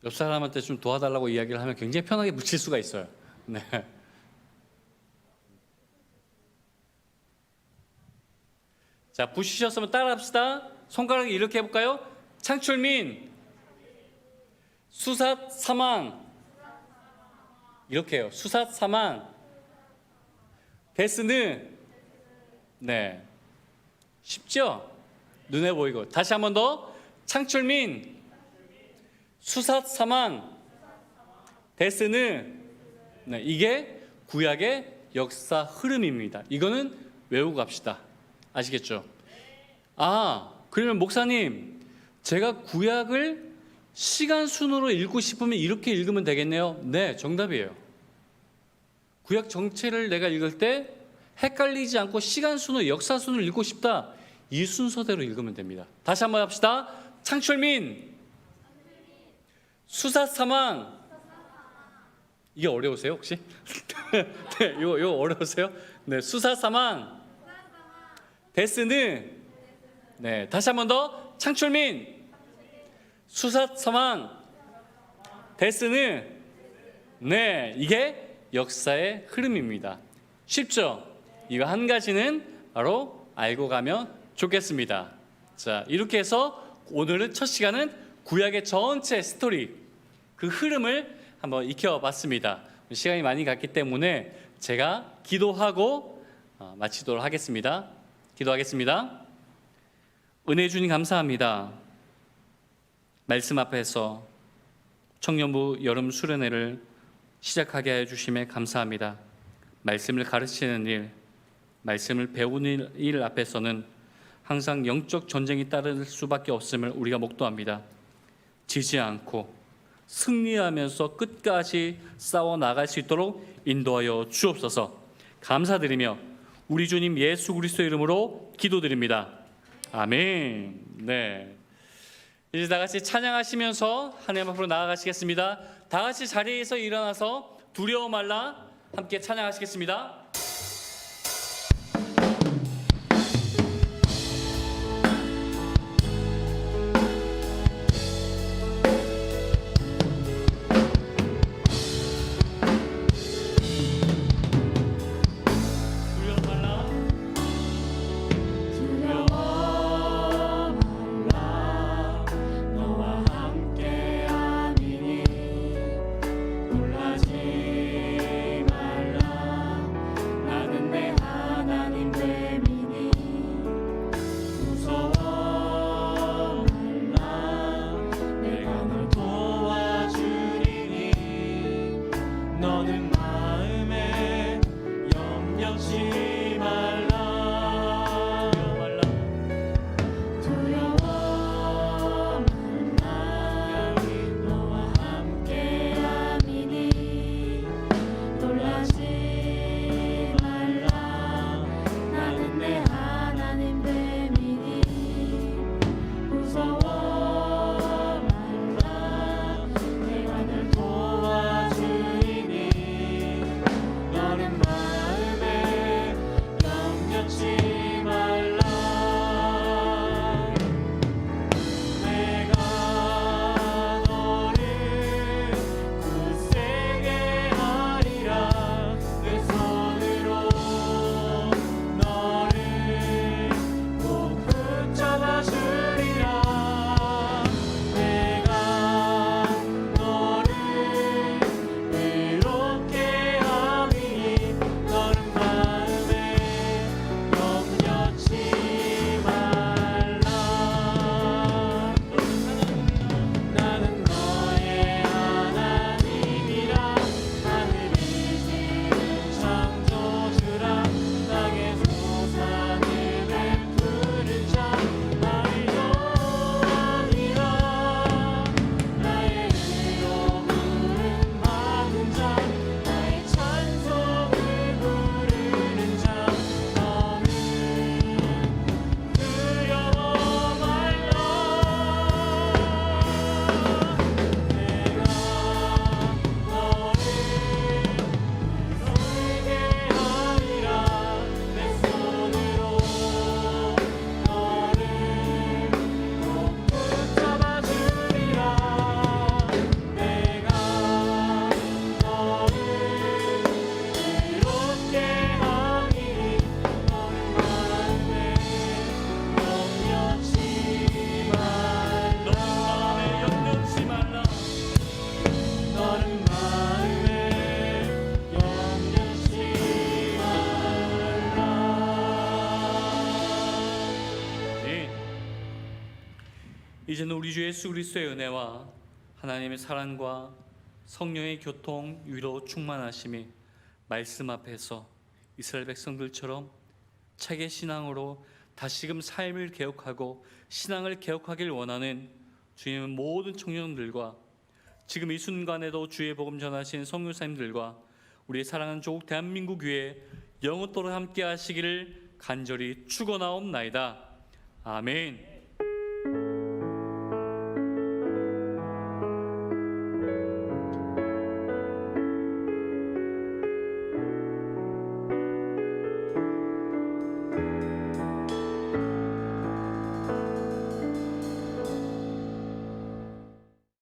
옆 사람한테 좀 도와달라고 이야기를 하면 굉장히 편하게 붙일 수가 있어요. 네. 자, 붙이셨으면 따라합시다. 손가락 이렇게 해볼까요? 창출민, 수삿 삼왕. 이렇게 해요. 수삿 삼왕, 데스느. 네, 쉽죠? 눈에 보이고. 다시 한 번 더. 창출민, 수삿 삼왕, 데스느. 네, 이게 구약의 역사 흐름입니다. 이거는 외우고 갑시다. 아시겠죠? 아, 그러면 목사님, 제가 구약을 시간 순으로 읽고 싶으면 이렇게 읽으면 되겠네요. 네, 정답이에요. 구약 전체를 내가 읽을 때 헷갈리지 않고 시간 순으로, 역사 순으로 읽고 싶다. 이 순서대로 읽으면 됩니다. 다시 한번 합시다. 창출민, 수삿 삼왕. 이게 어려우세요 혹시? 네, 이거 어려우세요? 네, 수삿 삼왕, 데스느. 네, 다시 한 번 더. 창출민, 수삿 삼왕, 데스느. 네, 이게 역사의 흐름입니다. 쉽죠? 이거 한 가지는 바로 알고 가면 좋겠습니다. 자, 이렇게 해서 오늘은 첫 시간은 구약의 전체 스토리, 그 흐름을 한번 익혀봤습니다. 시간이 많이 갔기 때문에 제가 기도하고 마치도록 하겠습니다. 기도하겠습니다. 은혜 주님 감사합니다. 말씀 앞에서 청년부 여름 수련회를 시작하게 해주심에 감사합니다. 말씀을 가르치는 일, 말씀을 배우는 일 앞에서는 항상 영적 전쟁이 따를 수밖에 없음을 우리가 목도합니다. 지지 않고 승리하면서 끝까지 싸워 나갈 수 있도록 인도하여 주옵소서. 감사드리며 우리 주님 예수 그리스도 이름으로 기도드립니다. 아멘. 네, 이제 다 같이 찬양하시면서 하나님 앞으로 나아가시겠습니다. 다 같이 자리에서 일어나서 두려워 말라 함께 찬양하시겠습니다. 이제는 우리 주 예수 그리스도의 은혜와 하나님의 사랑과 성령의 교통, 위로, 충만하심이 말씀 앞에서 이스라엘 백성들처럼 책의 신앙으로 다시금 삶을 개혁하고 신앙을 개혁하길 원하는 주님의 모든 청년들과 지금 이 순간에도 주의 복음 전하신 선교사님들과 우리의 사랑하는 조국 대한민국 위에 영원토록 함께 하시기를 간절히 축원하옵나이다. 아멘.